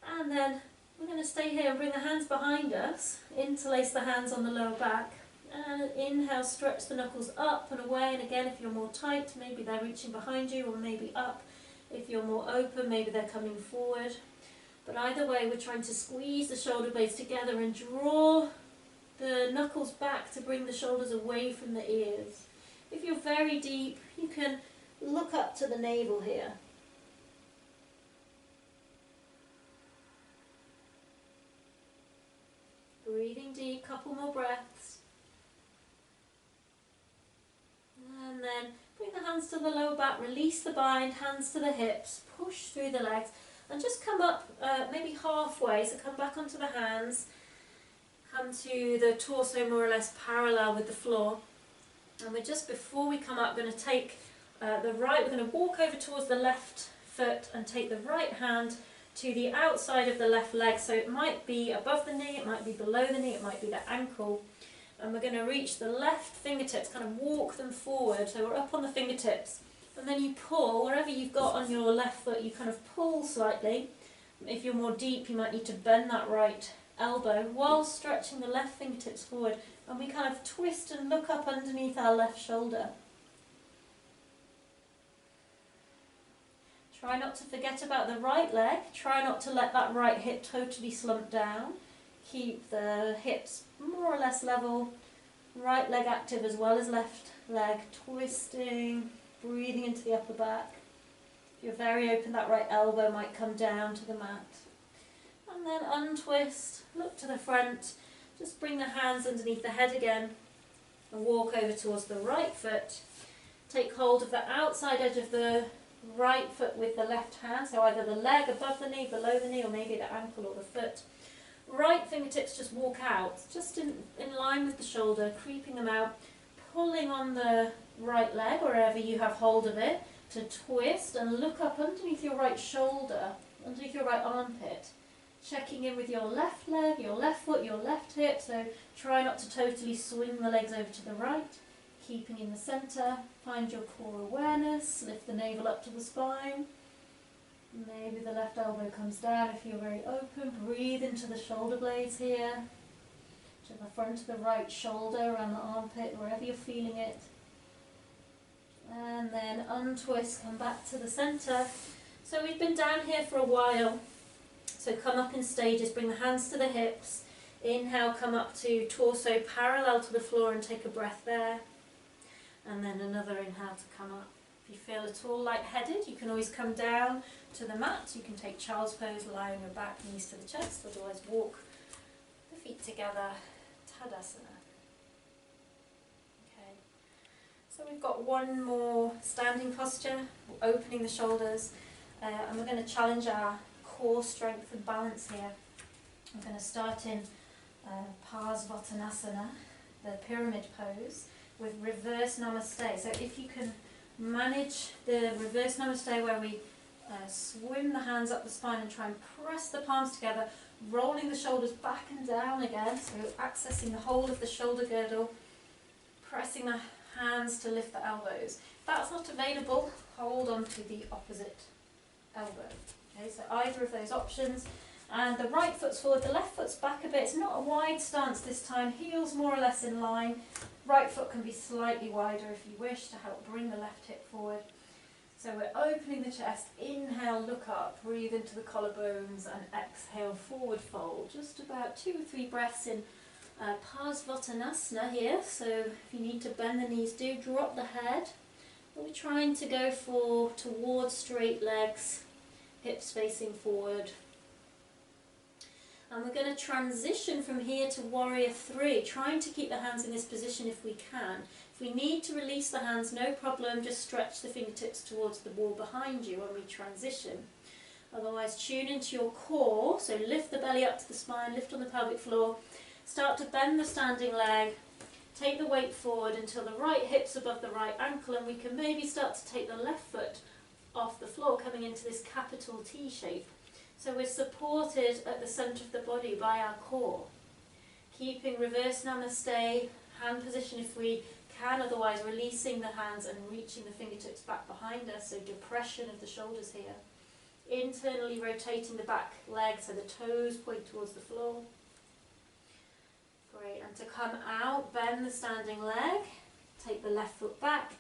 And then we're going to stay here and bring the hands behind us. Interlace the hands on the lower back. And inhale, stretch the knuckles up and away. And again, if you're more tight, maybe they're reaching behind you, or maybe up. If you're more open, maybe they're coming forward. But either way, we're trying to squeeze the shoulder blades together and draw the knuckles back to bring the shoulders away from the ears. If you're very deep, you can look up to the navel here. Breathing deep, couple more breaths. And then bring the hands to the lower back, release the bind, hands to the hips, push through the legs, and just come up maybe halfway, so come back onto the hands, come to the torso more or less parallel with the floor. And we're just, before we come up, going to take we're going to walk over towards the left foot and take the right hand to the outside of the left leg. So it might be above the knee, it might be below the knee, it might be the ankle. And we're going to reach the left fingertips, kind of walk them forward. So we're up on the fingertips. And then you pull, wherever you've got on your left foot, you kind of pull slightly. If you're more deep, you might need to bend that right elbow while stretching the left fingertips forward. And we kind of twist and look up underneath our left shoulder. Try not to forget about the right leg. Try not to let that right hip totally slump down. Keep the hips more or less level. Right leg active as well as left leg. Twisting, breathing into the upper back. If you're very open, that right elbow might come down to the mat. And then untwist, look to the front. Just bring the hands underneath the head again and walk over towards the right foot. Take hold of the outside edge of the right foot with the left hand, so either the leg above the knee, below the knee, or maybe the ankle or the foot. Right fingertips just walk out, just in line with the shoulder, creeping them out, pulling on the right leg wherever you have hold of it to twist and look up underneath your right shoulder, underneath your right armpit. Checking in with your left leg, your left foot, your left hip, so try not to totally swing the legs over to the right. Keeping in the centre, find your core awareness, lift the navel up to the spine. Maybe the left elbow comes down if you're very open. Breathe into the shoulder blades here, to the front of the right shoulder, around the armpit, wherever you're feeling it. And then untwist, come back to the centre. So we've been down here for a while. So come up in stages, bring the hands to the hips. Inhale, come up to torso parallel to the floor and take a breath there. And then another inhale to come up. If you feel at all lightheaded, you can always come down to the mat. You can take child's pose, lie on your back, knees to the chest, otherwise walk the feet together, Tadasana. Okay, so we've got one more standing posture, opening the shoulders, and we're going to challenge our core strength and balance here. I'm going to start in Parsvottanasana, the pyramid pose, with reverse namaste. So if you can manage the reverse namaste where we swim the hands up the spine and try and press the palms together, rolling the shoulders back and down again, so accessing the whole of the shoulder girdle, pressing the hands to lift the elbows. If that's not available, hold on to the opposite elbow. Okay, so either of those options. And the right foot's forward, the left foot's back a bit. It's not a wide stance this time, heels more or less in line. Right foot can be slightly wider if you wish to help bring the left hip forward. So we're opening the chest, inhale, look up, breathe into the collarbones, and exhale, forward fold. Just about 2 or 3 breaths in Parsvottanasana here. So if you need to bend the knees, do drop the head. We're trying to go towards straight legs, hips facing forward. And we're going to transition from here to warrior 3, trying to keep the hands in this position if we can. If we need to release the hands, no problem, just stretch the fingertips towards the wall behind you when we transition. Otherwise, tune into your core, so lift the belly up to the spine, lift on the pelvic floor, start to bend the standing leg, take the weight forward until the right hip's above the right ankle, and we can maybe start to take the left foot off the floor, coming into this capital T shape. So we're supported at the centre of the body by our core. Keeping reverse namaste, hand position if we can, otherwise releasing the hands and reaching the fingertips back behind us, so depression of the shoulders here. Internally rotating the back leg so the toes point towards the floor. Great, and to come out, bend the standing leg, take the left foot back,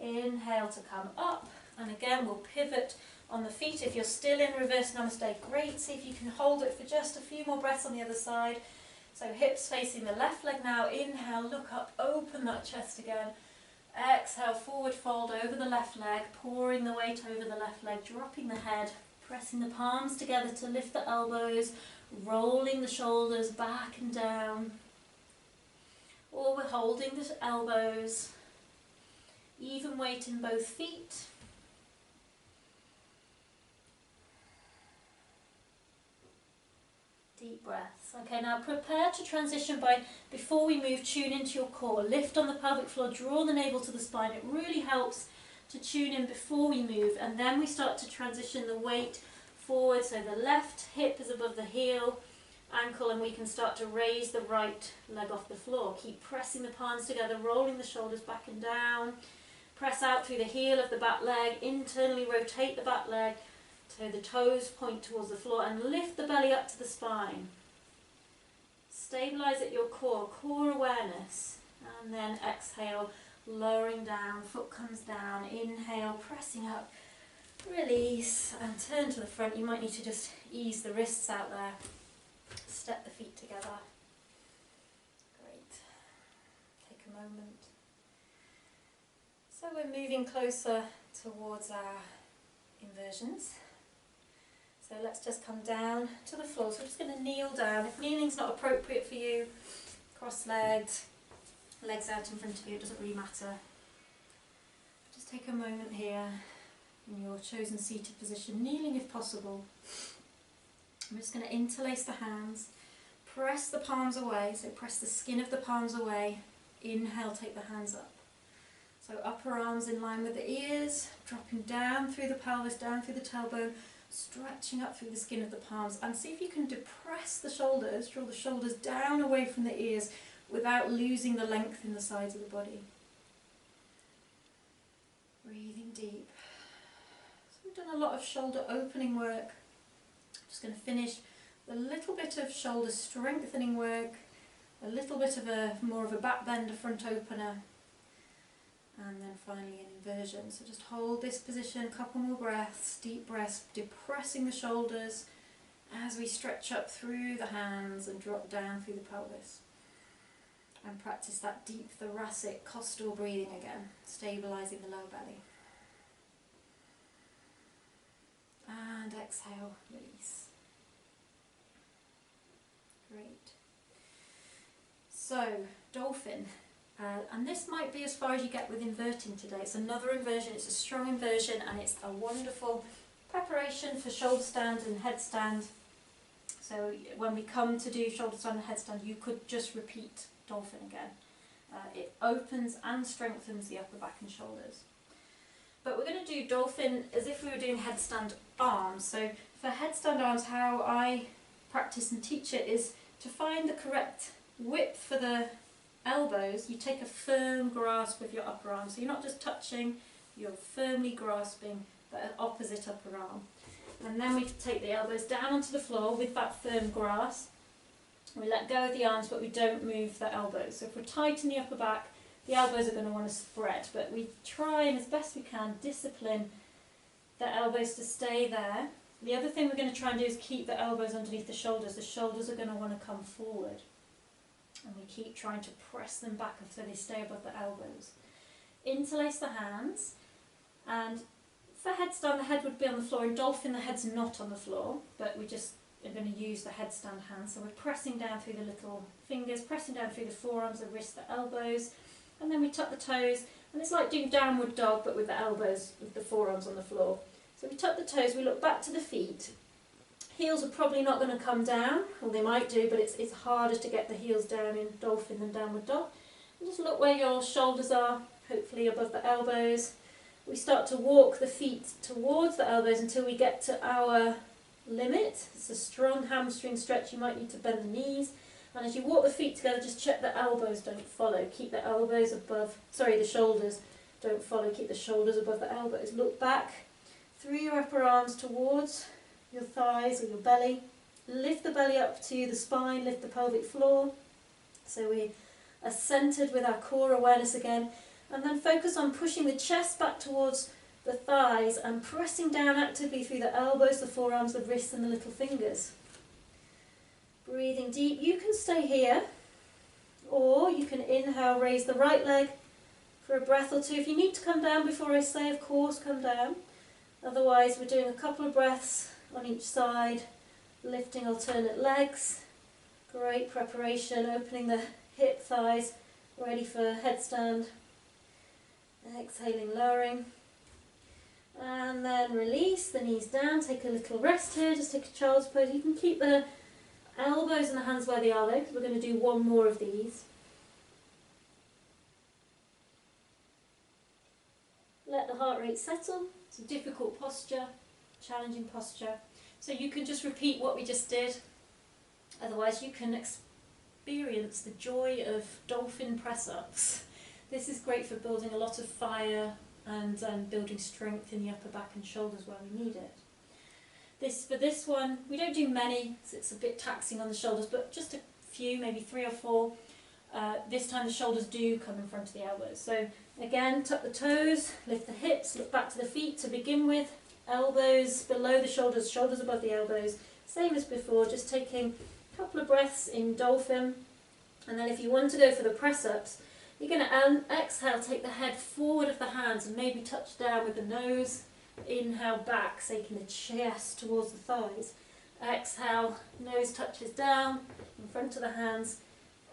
inhale to come up, and again we'll pivot on the feet. If you're still in reverse namaste, great. See if you can hold it for just a few more breaths on the other side. So hips facing the left leg now. Inhale, look up, open that chest again. Exhale, forward fold over the left leg, pouring the weight over the left leg, dropping the head, pressing the palms together to lift the elbows, rolling the shoulders back and down. Or we're holding the elbows, even weight in both feet. Deep breaths. Okay, now prepare to transition before we move, tune into your core. Lift on the pelvic floor, draw the navel to the spine. It really helps to tune in before we move, and then we start to transition the weight forward, so the left hip is above the heel, ankle, and we can start to raise the right leg off the floor. Keep pressing the palms together, rolling the shoulders back and down. Press out through the heel of the back leg, internally rotate the back leg, so the toes point towards the floor, and lift the belly up to the spine. Stabilize at your core, core awareness, and then exhale, lowering down, foot comes down, inhale, pressing up, release, and turn to the front. You might need to just ease the wrists out there, step the feet together. Great. Take a moment. So we're moving closer towards our inversions. So let's just come down to the floor. So we're just going to kneel down. If kneeling's not appropriate for you, cross-legged, legs out in front of you, it doesn't really matter. Just take a moment here in your chosen seated position, kneeling if possible. I'm just going to interlace the hands, press the palms away, so press the skin of the palms away. Inhale, take the hands up. So upper arms in line with the ears, dropping down through the pelvis, down through the tailbone, stretching up through the skin of the palms, and see if you can depress the shoulders, draw the shoulders down away from the ears without losing the length in the sides of the body. Breathing deep. So we've done a lot of shoulder opening work. Just going to finish with a little bit of shoulder strengthening work, a little bit of more of a back bend, a front opener, and then finally an inversion. So just hold this position, a couple more breaths, deep breaths, depressing the shoulders as we stretch up through the hands and drop down through the pelvis. And practice that deep thoracic costal breathing again, stabilising the lower belly. So, dolphin. And this might be as far as you get with inverting today. It's another inversion, it's a strong inversion, and it's a wonderful preparation for shoulder stand and headstand. So when we come to do shoulder stand and headstand, you could just repeat dolphin again. It opens and strengthens the upper back and shoulders. But we're going to do dolphin as if we were doing headstand arms. So for headstand arms, how I practice and teach it is to find the correct width for the elbows. You take a firm grasp with your upper arm. So you're not just touching, you're firmly grasping the opposite upper arm. And then we take the elbows down onto the floor with that firm grasp. We let go of the arms, but we don't move the elbows. So if we're tight in the upper back, the elbows are going to want to spread, but we try and as best we can discipline the elbows to stay there. The other thing we're going to try and do is keep the elbows underneath the shoulders. The shoulders are going to want to come forward. And we keep trying to press them back so they stay above the elbows. Interlace the hands, and for headstand the head would be on the floor. In dolphin the head's not on the floor, but we just are going to use the headstand hands. So we're pressing down through the little fingers, pressing down through the forearms, the wrists, the elbows, and then we tuck the toes, and it's like doing downward dog but with the elbows, with the forearms on the floor. So we tuck the toes, we look back to the feet. Heels are probably not going to come down, or they might do, but it's harder to get the heels down in dolphin than downward dog. And just look where your shoulders are, hopefully above the elbows. We start to walk the feet towards the elbows until we get to our limit. It's a strong hamstring stretch, you might need to bend the knees. And as you walk the feet together, just check the elbows don't follow. Keep the elbows above, the shoulders don't follow. Keep the shoulders above the elbows. Look back through your upper arms towards your thighs or your belly. Lift the belly up to the spine, lift the pelvic floor. So we are centered with our core awareness again. And then focus on pushing the chest back towards the thighs and pressing down actively through the elbows, the forearms, the wrists and the little fingers. Breathing deep. You can stay here, or you can inhale, raise the right leg for a breath or two. If you need to come down before I say, of course, come down. Otherwise, we're doing a couple of breaths on each side, lifting alternate legs. Great preparation, opening the hip, thighs, ready for headstand. Exhaling, lowering. And then release the knees down, take a little rest here, just take a child's pose. You can keep the elbows and the hands where they are though, because we're going to do one more of these. Let the heart rate settle. It's a difficult posture, challenging posture. So you can just repeat what we just did. Otherwise you can experience the joy of dolphin press-ups. This is great for building a lot of fire and building strength in the upper back and shoulders where we need it. For this one, we don't do many, so it's a bit taxing on the shoulders, but just a few, maybe 3 or 4. This time the shoulders do come in front of the elbows. So again, tuck the toes, lift the hips, look back to the feet to begin with. Elbows below the shoulders, shoulders above the elbows. Same as before, just taking a couple of breaths in dolphin. And then if you want to go for the press-ups, you're going to exhale, take the head forward of the hands and maybe touch down with the nose. Inhale back, taking the chest towards the thighs. Exhale, nose touches down in front of the hands.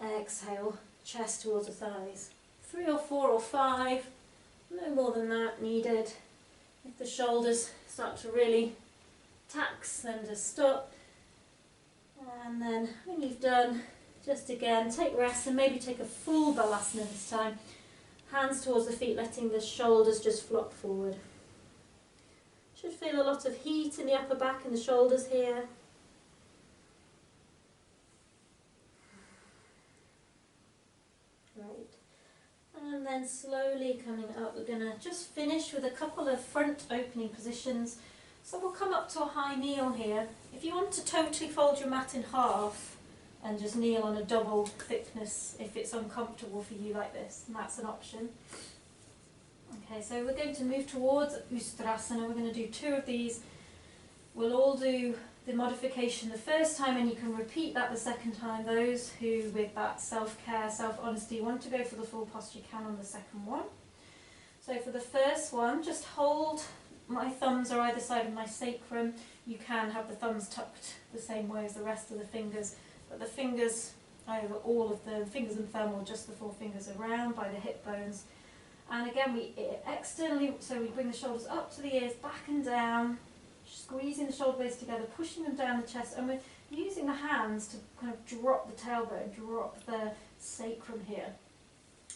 Exhale, chest towards the thighs. 3 or 4 or 5, no more than that needed. If the shoulders start to really tax, then just stop. And then when you've done, just again, take rest and maybe take a full balasana this time. Hands towards the feet, letting the shoulders just flop forward. Should feel a lot of heat in the upper back and the shoulders here. Great. And then slowly coming up, we're going to just finish with a couple of front opening positions. So we'll come up to a high kneel here. If you want to totally fold your mat in half, and just kneel on a double thickness if it's uncomfortable for you like this, and that's an option. Okay, so we're going to move towards Ustrasana. We're going to do 2 of these. We'll all do the modification the first time and you can repeat that the second time. Those who with that self-care, self-honesty want to go for the full posture can on the second one. So for the first one, just hold, my thumbs are either side of my sacrum. You can have the thumbs tucked the same way as the rest of the fingers. But the fingers over all of the fingers and thumb, or just the forefingers around by the hip bones. And again, we externally, so we bring the shoulders up to the ears, back and down, squeezing the shoulder blades together, pushing them down the chest, and we're using the hands to kind of drop the tailbone, drop the sacrum here.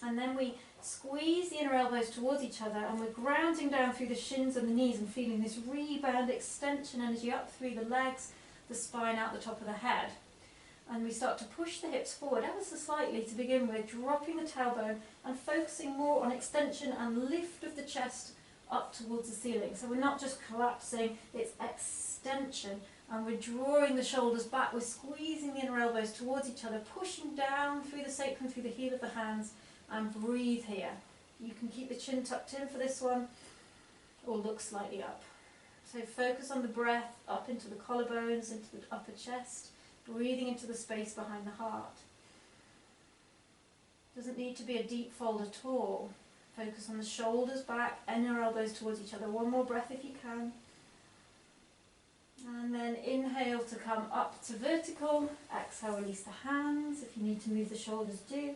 And then we squeeze the inner elbows towards each other, and we're grounding down through the shins and the knees and feeling this rebound extension energy up through the legs, the spine, out the top of the head. And we start to push the hips forward ever so slightly to begin with, dropping the tailbone and focusing more on extension and lift of the chest up towards the ceiling. So we're not just collapsing, it's extension, and we're drawing the shoulders back, we're squeezing the inner elbows towards each other, pushing down through the sacrum, through the heel of the hands, and breathe here. You can keep the chin tucked in for this one, or look slightly up. So focus on the breath, up into the collarbones, into the upper chest, breathing into the space behind the heart. Doesn't need to be a deep fold at all. Focus on the shoulders back, inner elbows towards each other. One more breath if you can. And then inhale to come up to vertical. Exhale, release the hands. If you need to move the shoulders, do.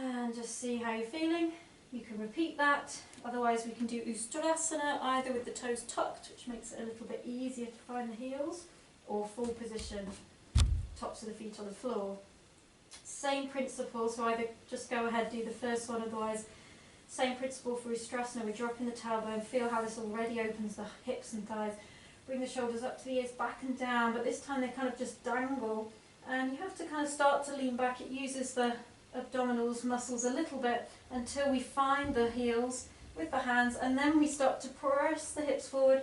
And just see how you're feeling. You can repeat that. Otherwise we can do Uttanasana either with the toes tucked, which makes it a little bit easier to find the heels, or full position, tops of the feet on the floor. Same principle, so either just go ahead, do the first one, otherwise same principle for Uttanasana. We're dropping the tailbone, feel how this already opens the hips and thighs. Bring the shoulders up to the ears, back and down, but this time they kind of just dangle, and you have to kind of start to lean back. It uses the abdominals muscles a little bit until we find the heels with the hands, and then we start to press the hips forward,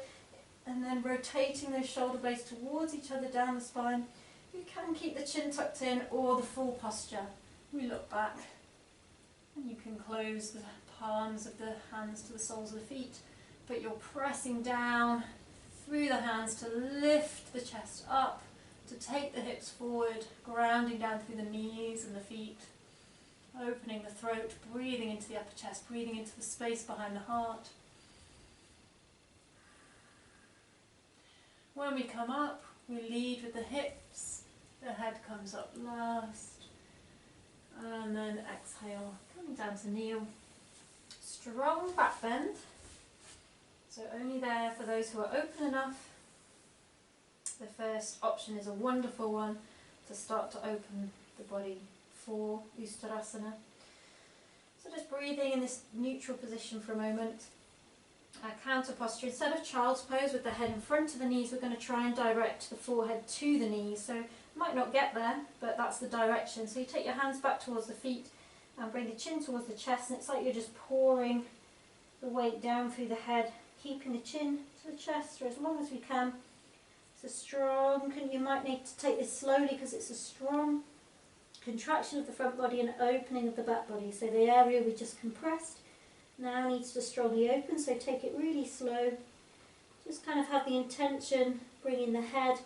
and then rotating those shoulder blades towards each other down the spine. You can keep the chin tucked in or the full posture. We look back, and you can close the palms of the hands to the soles of the feet, but you're pressing down through the hands to lift the chest up, to take the hips forward, grounding down through the knees and the feet. Opening the throat, breathing into the upper chest, breathing into the space behind the heart. When we come up, we lead with the hips, the head comes up last, and then exhale, coming down to kneel. Strong back bend, so only there for those who are open enough. The first option is a wonderful one to start to open the body for Uttanasana. So just breathing in this neutral position for a moment. Counter posture, instead of child's pose with the head in front of the knees, we're going to try and direct the forehead to the knees. So you might not get there, but that's the direction. So you take your hands back towards the feet and bring the chin towards the chest, and it's like you're just pouring the weight down through the head, keeping the chin to the chest for as long as we can. It's a strong, you might need to take this slowly because it's a strong contraction of the front body and opening of the back body. So the area we just compressed now needs to strongly open, so take it really slow. Just kind of have the intention, bringing the head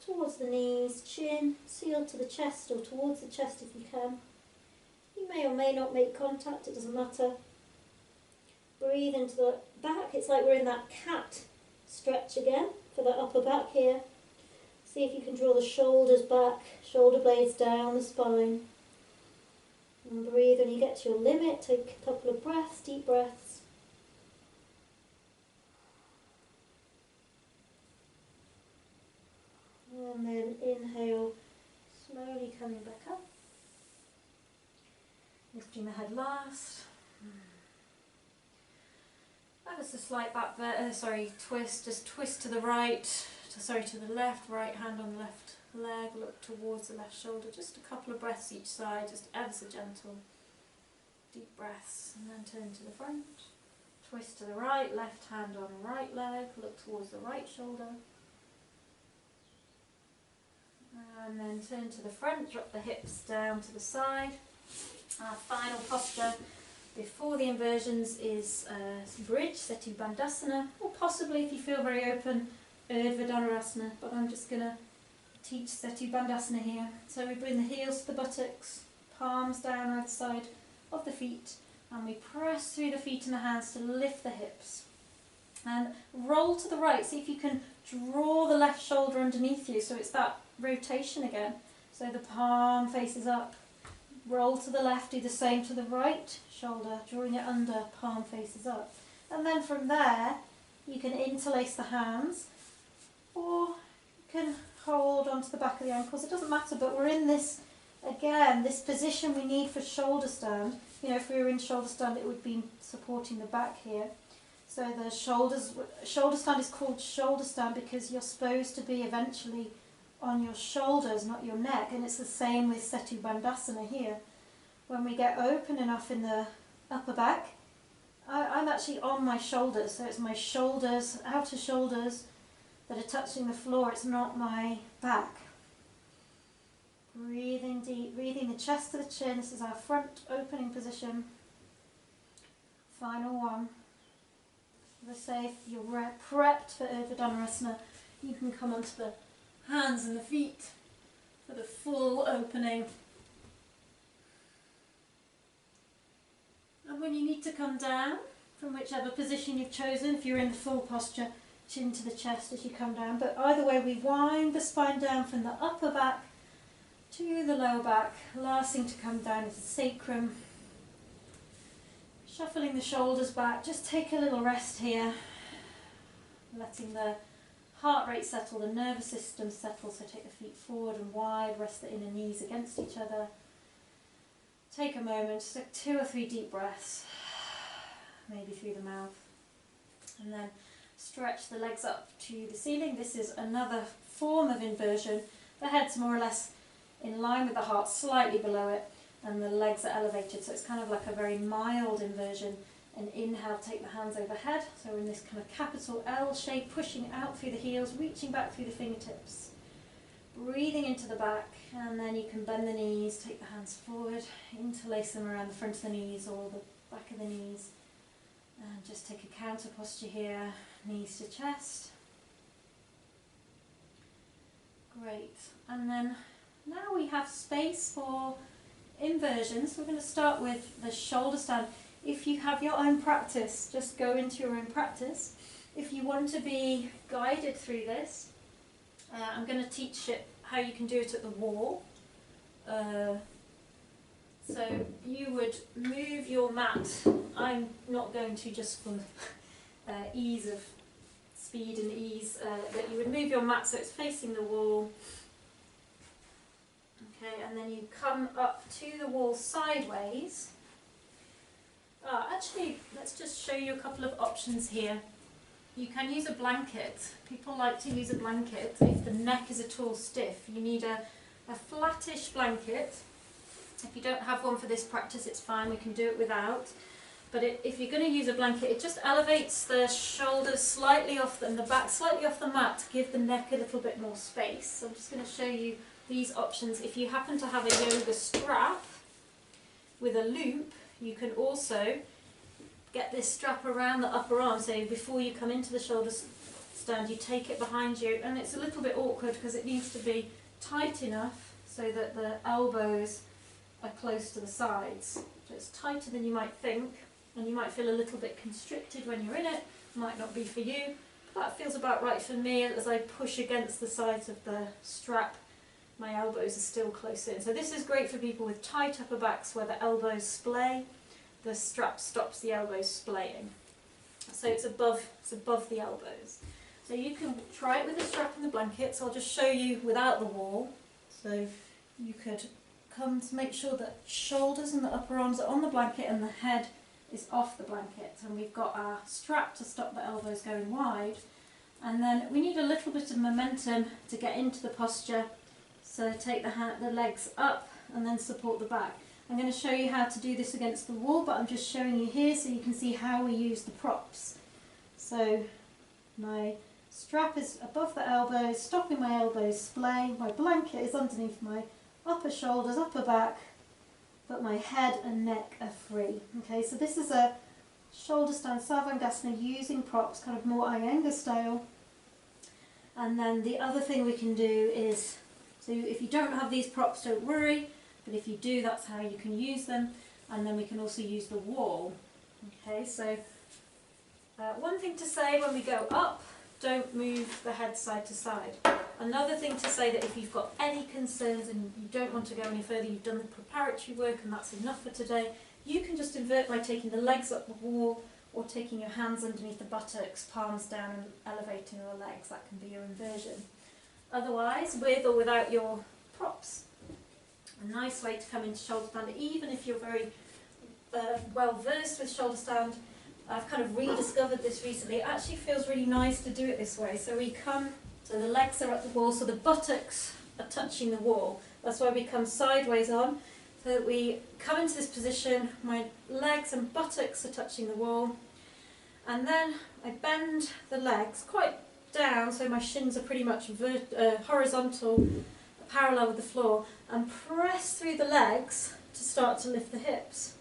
towards the knees, chin sealed to the chest or towards the chest if you can. You may or may not make contact, it doesn't matter. Breathe into the back. It's like we're in that cat stretch again for the upper back here. See if you can draw the shoulders back, shoulder blades down the spine. And breathe when you get to your limit. Take a couple of breaths, deep breaths. And then inhale, slowly coming back up. Lifting the head last. That was a slight back twist. Just twist to the right, to the left, right hand on the left leg, look towards the left shoulder. Just a couple of breaths each side, just ever so gentle. Deep breaths, and then turn to the front. Twist to the right, left hand on right leg, look towards the right shoulder. And then turn to the front, drop the hips down to the side. Our final posture before the inversions is bridge, Setu Bandhasana, or possibly, if you feel very open, Urdhva Dhanurasana, but I'm just going to teach Setu Bandhasana here. So we bring the heels to the buttocks, palms down either side of the feet, and we press through the feet and the hands to lift the hips. And roll to the right. See if you can draw the left shoulder underneath you, so it's that rotation again. So the palm faces up. Roll to the left, do the same to the right shoulder, drawing it under, palm faces up. And then from there, you can interlace the hands, or you can hold onto the back of the ankles. It doesn't matter, but we're in this, again, this position we need for shoulder stand. You know, if we were in shoulder stand, it would be supporting the back here. So the shoulder stand is called shoulder stand because you're supposed to be eventually on your shoulders, not your neck, and it's the same with Setu Bandhasana here. When we get open enough in the upper back, I'm actually on my shoulders, so it's my shoulders, outer shoulders, that are touching the floor, it's not my back. Breathing deep, breathing the chest to the chin, this is our front opening position. Final one. As I say, if you're prepped for Urdhva Dhanurasana, you can come onto the hands and the feet for the full opening. And when you need to come down from whichever position you've chosen, if you're in the full posture, chin to the chest as you come down. But either way, we wind the spine down from the upper back to the lower back. Last thing to come down is the sacrum. Shuffling the shoulders back, just take a little rest here, letting the heart rate settle, the nervous system settle, so take the feet forward and wide, rest the inner knees against each other. Take a moment, just take 2 or 3 deep breaths, maybe through the mouth, and then stretch the legs up to the ceiling. This is another form of inversion. The head's more or less in line with the heart, slightly below it, and the legs are elevated, so it's kind of like a very mild inversion. And inhale, take the hands overhead, so we're in this kind of capital L shape, pushing out through the heels, reaching back through the fingertips. Breathing into the back, and then you can bend the knees, take the hands forward, interlace them around the front of the knees or the back of the knees. And just take a counter posture here, knees to chest. Great. And then now we have space for inversions. We're going to start with the shoulder stand. If you have your own practice, just go into your own practice. If you want to be guided through this, I'm going to teach it how you can do it at the wall. So you would move your mat. I'm not going to, just for ease of speed and ease, that you would move your mat so it's facing the wall. Okay, and then you come up to the wall sideways. Actually, let's just show you a couple of options here. You can use a blanket. People like to use a blanket if the neck is at all stiff. You need a flattish blanket. If you don't have one for this practice, it's fine, we can do it without. But if you're going to use a blanket, it just elevates the shoulders slightly off and the back slightly off the mat to give the neck a little bit more space. So I'm just going to show you these options. If you happen to have a yoga strap with a loop, you can also get this strap around the upper arm, so before you come into the shoulder stand you take it behind you, and it's a little bit awkward because it needs to be tight enough so that the elbows are close to the sides. So it's tighter than you might think, and you might feel a little bit constricted when you're in it. Might not be for you, but that feels about right for me. As I push against the sides of the strap, my elbows are still close in. So this is great for people with tight upper backs where the elbows splay. The strap stops the elbows splaying. So it's above the elbows. So you can try it with the strap and the blanket. So I'll just show you without the wall. So you could come to make sure that shoulders and the upper arms are on the blanket and the head is off the blanket. And we've got our strap to stop the elbows going wide. And then we need a little bit of momentum to get into the posture. So take the legs up and then support the back. I'm going to show you how to do this against the wall, but I'm just showing you here so you can see how we use the props. So my strap is above the elbows, stopping my elbows splay. My blanket is underneath my upper shoulders, upper back, but my head and neck are free. Okay, so this is a shoulder stand sarvangasana using props, kind of more Iyengar style. And then the other thing we can do is, so if you don't have these props, don't worry, but if you do, that's how you can use them. And then we can also use the wall. Okay, so One thing to say when we go up, don't move the head side to side. Another thing to say, that if you've got any concerns and you don't want to go any further, you've done the preparatory work and that's enough for today, you can just invert by taking the legs up the wall or taking your hands underneath the buttocks, palms down and elevating your legs. That can be your inversion. Otherwise, with or without your props. A nice way to come into shoulder stand, even if you're very well versed with shoulder stand. I've kind of rediscovered this recently. It actually feels really nice to do it this way. So we come, so the legs are at the wall, so the buttocks are touching the wall. That's why we come sideways on. So that we come into this position, my legs and buttocks are touching the wall. And then I bend the legs quite down, so my shins are pretty much horizontal, parallel with the floor, and press through the legs to start to lift the hips.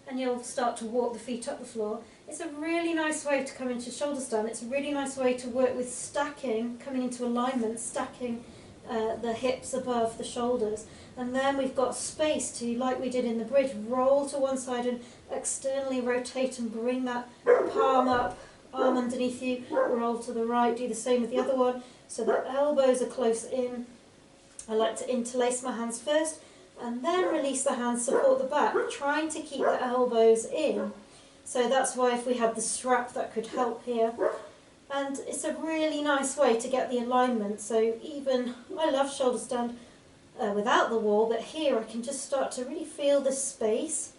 And you'll start to walk the feet up the floor. It's a really nice way to come into shoulder stand. It's a really nice way to work with stacking, coming into alignment, stacking the hips above the shoulders. And then we've got space to, like we did in the bridge, roll to one side and externally rotate and bring that palm up, arm underneath you, roll to the right, do the same with the other one, so the elbows are close in. I like to interlace my hands first, and then release the hands, support the back, trying to keep the elbows in. So that's why if we had the strap, that could help here. And it's a really nice way to get the alignment. So even, I love shoulder stand without the wall, but here I can just start to really feel this space.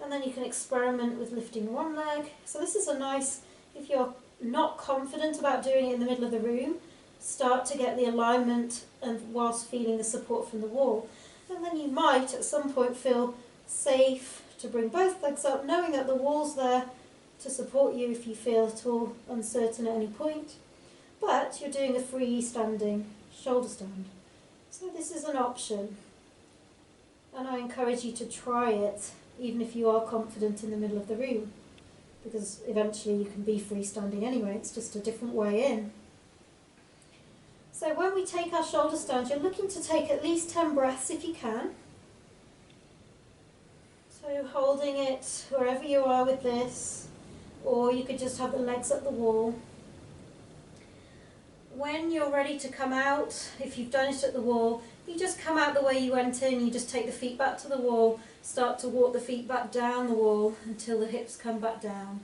And then you can experiment with lifting one leg. So this is a nice, if you're not confident about doing it in the middle of the room, start to get the alignment and whilst feeling the support from the wall. And then you might at some point feel safe to bring both legs up, knowing that the wall's there to support you if you feel at all uncertain at any point. But you're doing a freestanding shoulder stand. So this is an option. And I encourage you to try it, even if you are confident in the middle of the room, because eventually you can be freestanding anyway, it's just a different way in. So when we take our shoulder stand, you're looking to take at least 10 breaths if you can. So holding it wherever you are with this, or you could just have the legs up the wall. When you're ready to come out, if you've done it at the wall, you just come out the way you went in, you just take the feet back to the wall, start to walk the feet back down the wall until the hips come back down.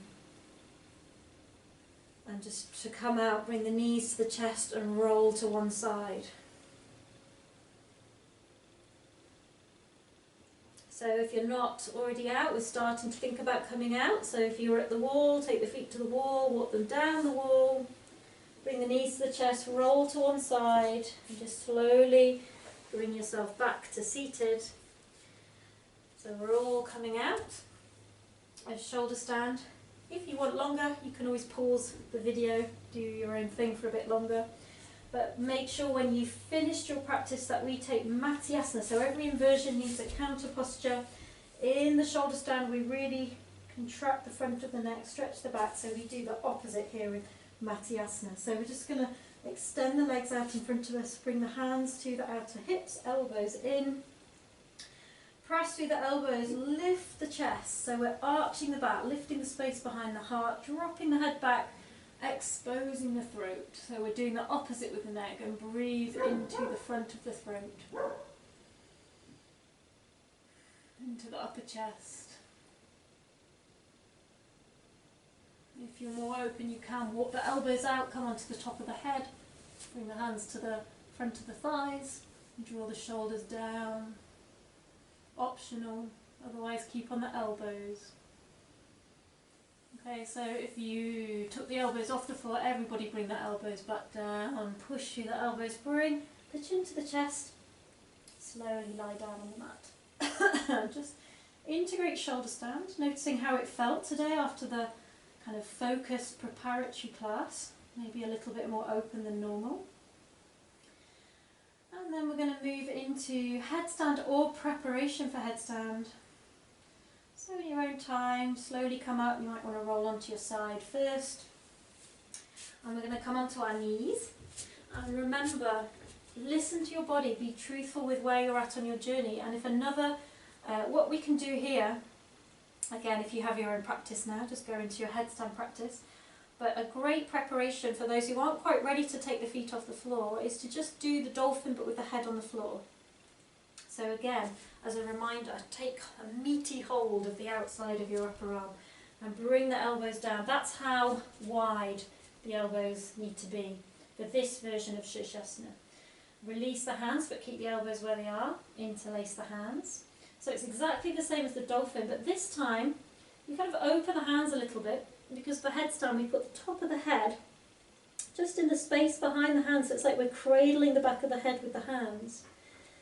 And just to come out, bring the knees to the chest and roll to one side. So if you're not already out, we're starting to think about coming out. So if you're at the wall, take the feet to the wall, walk them down the wall, bring the knees to the chest, roll to one side, and just slowly bring yourself back to seated. So we're all coming out of shoulder stand. If you want longer, you can always pause the video, do your own thing for a bit longer. But make sure when you've finished your practice that we take Matyasana. So every inversion needs a counter posture. In the shoulder stand, we really contract the front of the neck, stretch the back. So we do the opposite here with Matyasana. So we're just going to extend the legs out in front of us, bring the hands to the outer hips, elbows in. Press through the elbows, lift the chest. So we're arching the back, lifting the space behind the heart, dropping the head back, exposing the throat. So we're doing the opposite with the neck, and breathe into the front of the throat, into the upper chest. If you're more open, you can walk the elbows out, come onto the top of the head, bring the hands to the front of the thighs, and draw the shoulders down. Optional, otherwise keep on the elbows. Okay, so if you took the elbows off the floor, everybody bring the elbows back down, push through the elbows, bring the chin to the chest, slowly lie down on the mat. Just integrate shoulder stand, noticing how it felt today after the kind of focused preparatory class, maybe a little bit more open than normal. And then we're going to move into headstand or preparation for headstand. So in your own time, slowly come up. You might want to roll onto your side first. And we're going to come onto our knees. And remember, listen to your body, be truthful with where you're at on your journey. And if another, what we can do here, again, if you have your own practice now, just go into your headstand practice. But a great preparation for those who aren't quite ready to take the feet off the floor is to just do the dolphin but with the head on the floor. So again, as a reminder, take a meaty hold of the outside of your upper arm and bring the elbows down. That's how wide the elbows need to be for this version of sirsasana. Release the hands but keep the elbows where they are. Interlace the hands. So it's exactly the same as the dolphin, but this time you kind of open the hands a little bit, because the headstand we put the top of the head just in the space behind the hands, so it's like we're cradling the back of the head with the hands.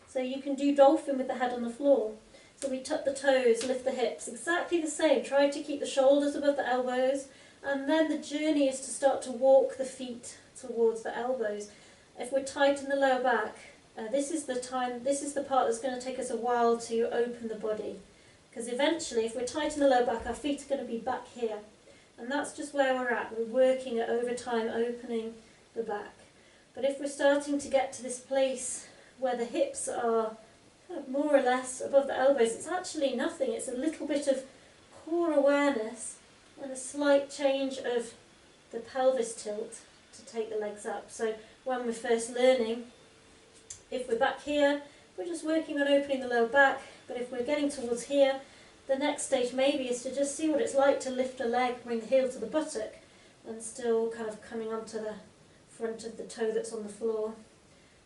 So you can do dolphin with the head on the floor. So we tuck the toes, lift the hips, exactly the same. Try to keep the shoulders above the elbows, and then the journey is to start to walk the feet towards the elbows. If we're tight in the lower back, this is the part that's going to take us a while to open the body. Because eventually, if we're tight in the lower back, our feet are going to be back here. And that's just where we're at. We're working at over time opening the back. But if we're starting to get to this place where the hips are kind of more or less above the elbows, it's actually nothing. It's a little bit of core awareness and a slight change of the pelvis tilt to take the legs up. So when we're first learning, if we're back here, we're just working on opening the lower back. But if we're getting towards here, the next stage maybe is to just see what it's like to lift a leg, bring the heel to the buttock, and still kind of coming onto the front of the toe that's on the floor.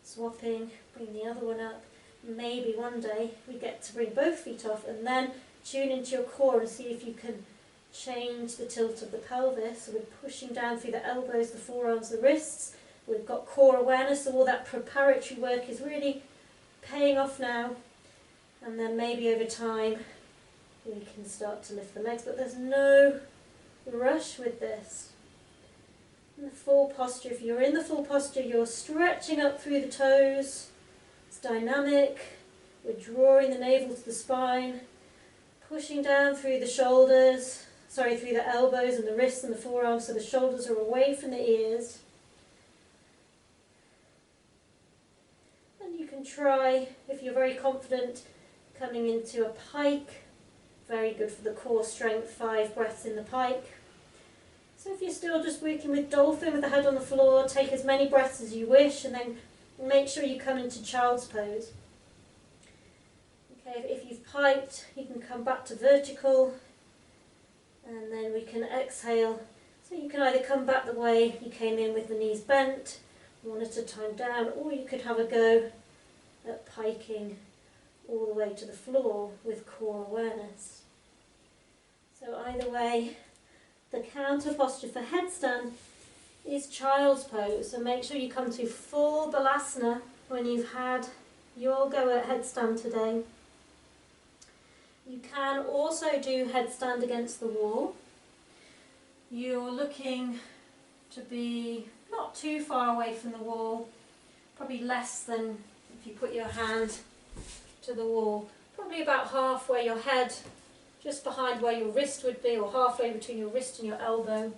Swapping, bring the other one up. Maybe one day we get to bring both feet off, and then tune into your core and see if you can change the tilt of the pelvis. So we're pushing down through the elbows, the forearms, the wrists. We've got core awareness, so all that preparatory work is really paying off now. And then maybe over time we can start to lift the legs, but there's no rush with this. In the full posture, if you're in the full posture, you're stretching up through the toes. It's dynamic. We're drawing the navel to the spine, pushing down through the shoulders, through the elbows and the wrists and the forearms, so the shoulders are away from the ears. And you can try, if you're very confident, coming into a pike. Very good for the core strength, 5 breaths in the pike. So if you're still just working with dolphin with the head on the floor, take as many breaths as you wish, and then make sure you come into child's pose. Okay, if you've piked, you can come back to vertical, and then we can exhale. So you can either come back the way you came in with the knees bent, one at a time down, or you could have a go at piking all the way to the floor with core awareness. So either way, the counter posture for headstand is child's pose. So make sure you come to full balasana when you've had your go at headstand today. You can also do headstand against the wall. You're looking to be not too far away from the wall, probably less than if you put your hand to the wall, probably about halfway your head, just behind where your wrist would be, or halfway between your wrist and your elbow.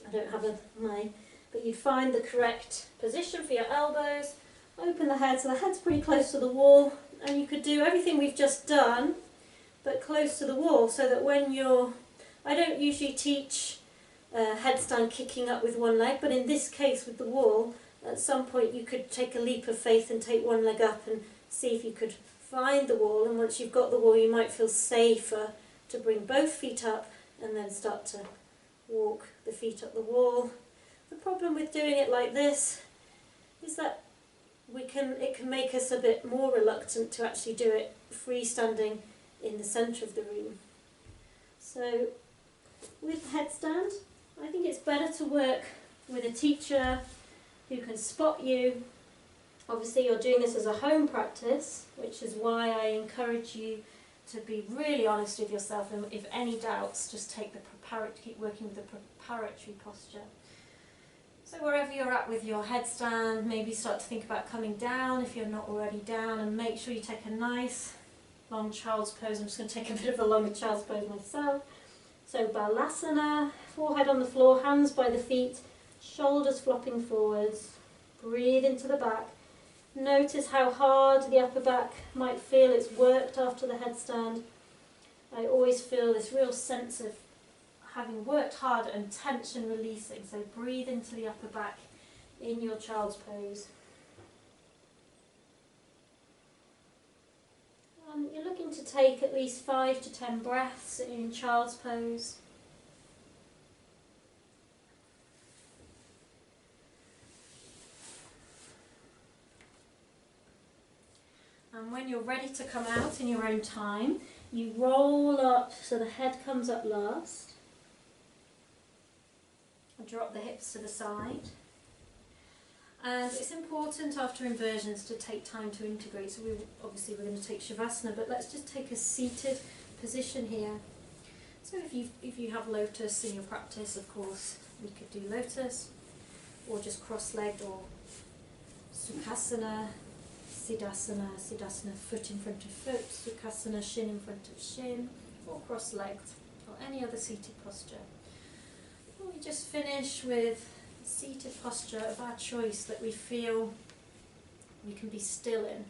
I don't have but you'd find the correct position for your elbows, open the head, so the head's pretty close to the wall, and you could do everything we've just done, but close to the wall, so that when I don't usually teach headstand kicking up with one leg, but in this case with the wall, at some point you could take a leap of faith and take one leg up and see if you could find the wall, and once you've got the wall you might feel safer to bring both feet up and then start to walk the feet up the wall. The problem with doing it like this is that it can make us a bit more reluctant to actually do it freestanding in the centre of the room. So with headstand, I think it's better to work with a teacher who can spot you. Obviously you're doing this as a home practice, which is why I encourage you to be really honest with yourself, and if any doubts, just keep working with the preparatory posture. So wherever you're at with your headstand, maybe start to think about coming down if you're not already down, and make sure you take a nice long child's pose. I'm just going to take a bit of a longer child's pose myself. So balasana, forehead on the floor, hands by the feet, shoulders flopping forwards, breathe into the back. Notice how hard the upper back might feel. It's worked after the headstand. I always feel this real sense of having worked hard and tension releasing. So breathe into the upper back in your child's pose. You're looking to take at least 5 to 10 breaths in child's pose. And when you're ready to come out in your own time, you roll up so the head comes up last. And drop the hips to the side. And it's important after inversions to take time to integrate. So we're going to take Shavasana, but let's just take a seated position here. So if you have lotus in your practice, of course, we could do lotus, or just cross-legged, or Sukhasana, Siddhasana, foot in front of foot, Sukhasana, shin in front of shin, or cross-legged, or any other seated posture. And we just finish with a seated posture of our choice that we feel we can be still in.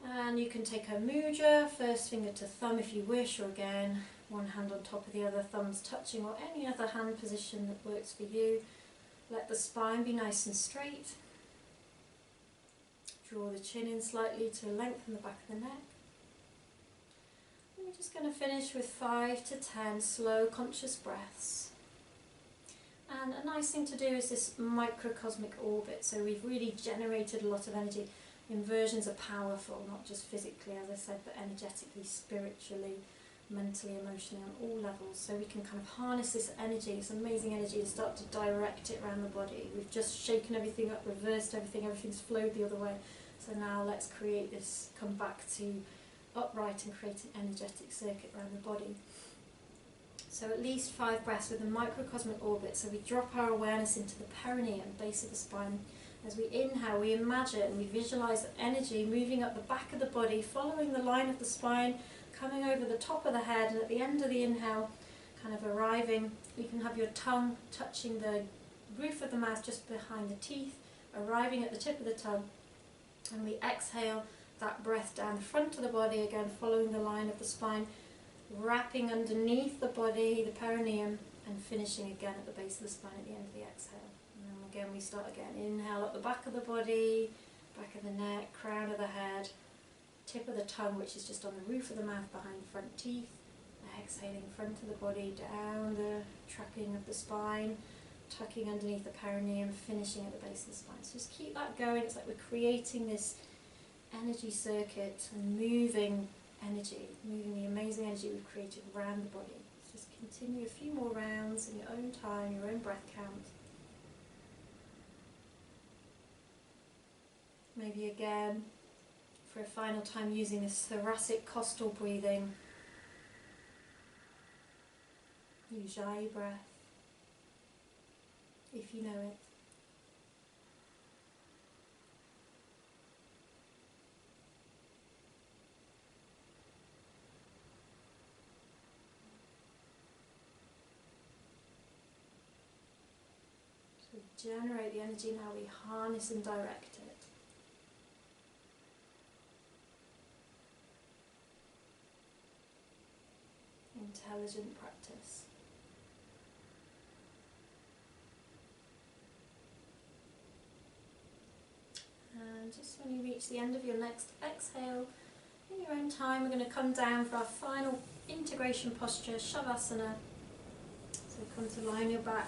And you can take a mudra, first finger to thumb if you wish, or again, one hand on top of the other, thumbs touching, or any other hand position that works for you. Let the spine be nice and straight. Draw the chin in slightly to lengthen the back of the neck. And we're just going to finish with 5 to 10 slow conscious breaths. And a nice thing to do is this microcosmic orbit. So we've really generated a lot of energy. Inversions are powerful, not just physically, as I said, but energetically, spiritually, mentally, emotionally, on all levels. So we can kind of harness this energy, this amazing energy, and start to direct it around the body. We've just shaken everything up, reversed everything, everything's flowed the other way. So now let's create this, come back to upright and create an energetic circuit around the body. So at least 5 breaths with a microcosmic orbit. So we drop our awareness into the perineum, base of the spine. As we inhale, we imagine, we visualize energy moving up the back of the body, following the line of the spine, coming over the top of the head, and at the end of the inhale, kind of arriving. You can have your tongue touching the roof of the mouth just behind the teeth, arriving at the tip of the tongue. And we exhale that breath down the front of the body, again following the line of the spine, wrapping underneath the body, the perineum, and finishing again at the base of the spine at the end of the exhale. And then again we start again. Inhale up the back of the body, back of the neck, crown of the head, tip of the tongue, which is just on the roof of the mouth behind the front teeth. Exhaling front of the body, down the trapping of the spine, tucking underneath the perineum, finishing at the base of the spine. So just keep that going. It's like we're creating this energy circuit and moving energy, moving the amazing energy we've created around the body. So just continue a few more rounds in your own time, your own breath count. Maybe again, for a final time, using this thoracic costal breathing. Ujjayi breath, if you know it. So generate the energy, now we harness and direct it. Intelligent practice. And just when you reach the end of your next exhale, in your own time, we're going to come down for our final integration posture, Shavasana. So come to lie on your back.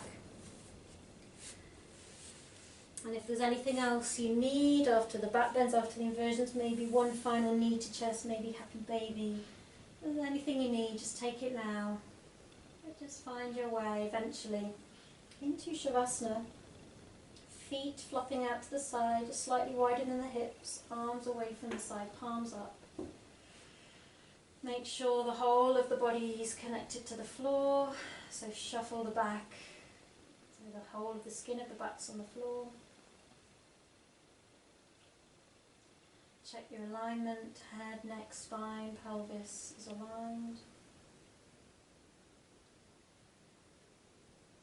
And if there's anything else you need after the back bends, after the inversions, maybe one final knee to chest, maybe happy baby. If there's anything you need, just take it now. But just find your way eventually into Shavasana. Feet flopping out to the side, just slightly wider than the hips, arms away from the side, palms up. Make sure the whole of the body is connected to the floor, so shuffle the back, so the whole of the skin of the back's on the floor. Check your alignment, head, neck, spine, pelvis is aligned.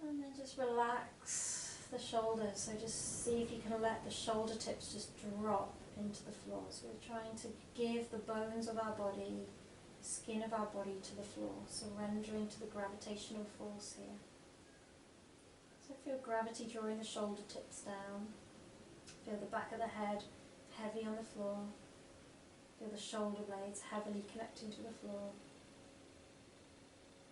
And then just relax the shoulders, so just see if you can let the shoulder tips just drop into the floor. So we're trying to give the bones of our body the skin of our body to the floor, surrendering to the gravitational force here. So feel gravity drawing the shoulder tips down. Feel the back of the head heavy on the floor. Feel the shoulder blades heavily connecting to the floor.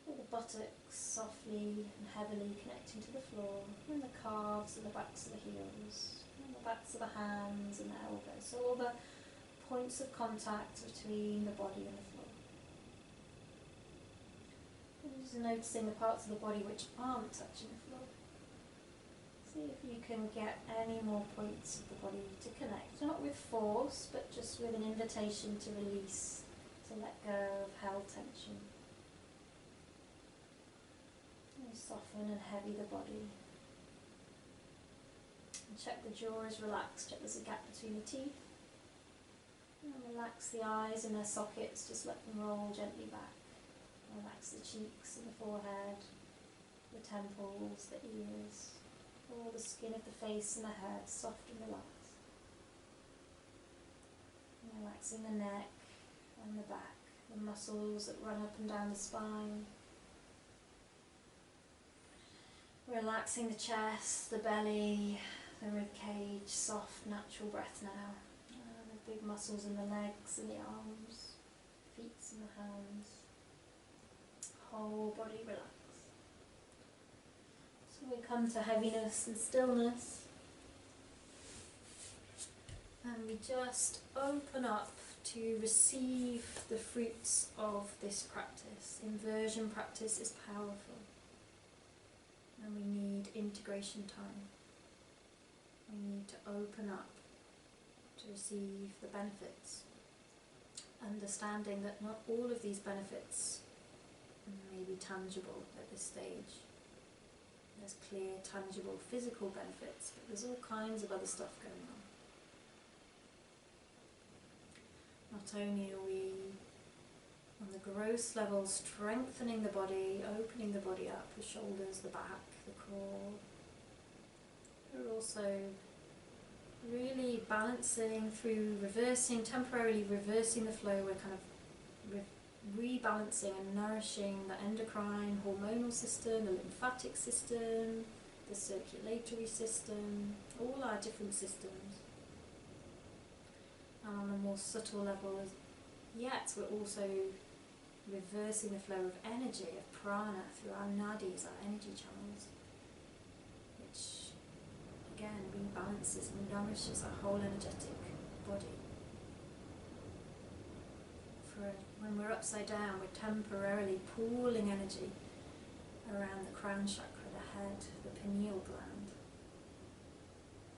Feel the buttocks softly and heavily connecting to the floor, and the calves and the backs of the heels, and the backs of the hands and the elbows. So all the points of contact between the body and the floor. And just noticing the parts of the body which aren't touching the floor. See if you can get any more points of the body to connect, not with force, but just with an invitation to release, to let go of held tension. And soften and heavy the body. And check the jaw is relaxed, check there's a gap between the teeth. And relax the eyes in their sockets, just let them roll gently back. Relax the cheeks and the forehead, the temples, the ears, all the skin of the face and the head, soft and relaxed. And relaxing the neck and the back, the muscles that run up and down the spine. Relaxing the chest, the belly, the rib cage, soft, natural breath now. The big muscles in the legs and the arms, feet and the hands. Whole body relax. So we come to heaviness and stillness. And we just open up to receive the fruits of this practice. Inversion practice is powerful. And we need integration time. We need to open up to receive the benefits. Understanding that not all of these benefits may be tangible at this stage. There's clear, tangible physical benefits, but there's all kinds of other stuff going on. Not only are we on the gross level strengthening the body, opening the body up, the shoulders, the back, the core, we're also really balancing through temporarily reversing the flow. We're kind of rebalancing and nourishing the endocrine, hormonal system, the lymphatic system, the circulatory system, all our different systems. And on a more subtle level, yet we're also reversing the flow of energy, of prana, through our nadis, our energy channels, which again rebalances and nourishes our whole energetic body. When we're upside down, we're temporarily pooling energy around the crown chakra, the head, the pineal gland,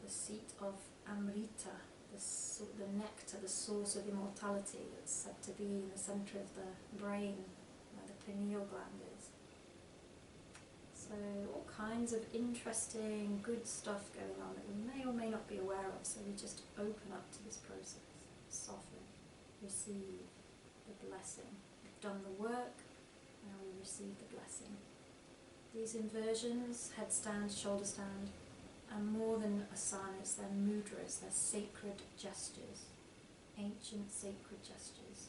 the seat of Amrita, the nectar, the source of immortality that's said to be in the centre of the brain, where the pineal gland is. So all kinds of interesting, good stuff going on that we may or may not be aware of, so we just open up to this process, soften, receive the blessing. We've done the work, now we receive the blessing. These inversions, headstand, shoulder stand, are more than asanas, they're mudras, they're sacred gestures, ancient sacred gestures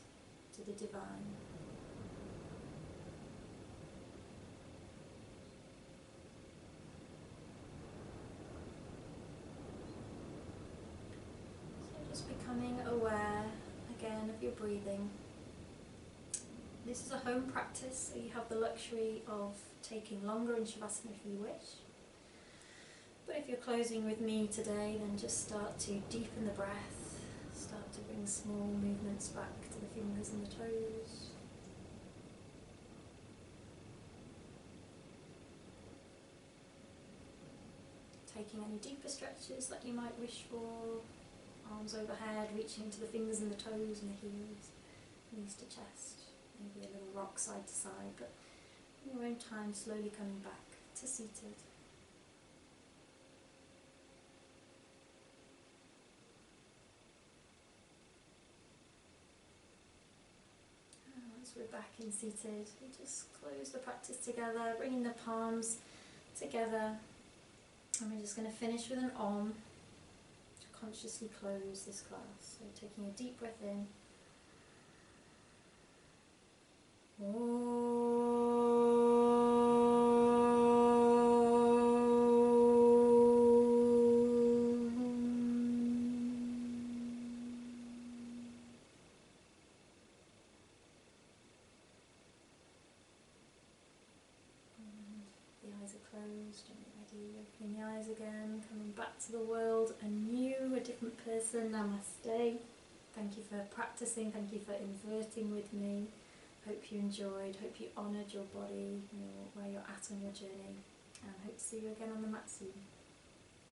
to the divine. So just becoming aware again of your breathing. This is a home practice, so you have the luxury of taking longer in Shavasana if you wish. But if you're closing with me today, then just start to deepen the breath, start to bring small movements back to the fingers and the toes. Taking any deeper stretches that you might wish for, arms overhead, reaching into the fingers and the toes and the heels, knees to chest. Maybe a little rock side to side, but in your own time, slowly coming back to seated. And once we're back in seated, we just close the practice together, bringing the palms together, and we're just going to finish with an Om to consciously close this class. So taking a deep breath in. The eyes are closed, and you're ready, opening the eyes again, coming back to the world anew, a different person. Namaste. Thank you for practicing, thank you for inverting with me. Hope you enjoyed, hope you honoured your body, where you're at on your journey, and hope to see you again on the mat soon.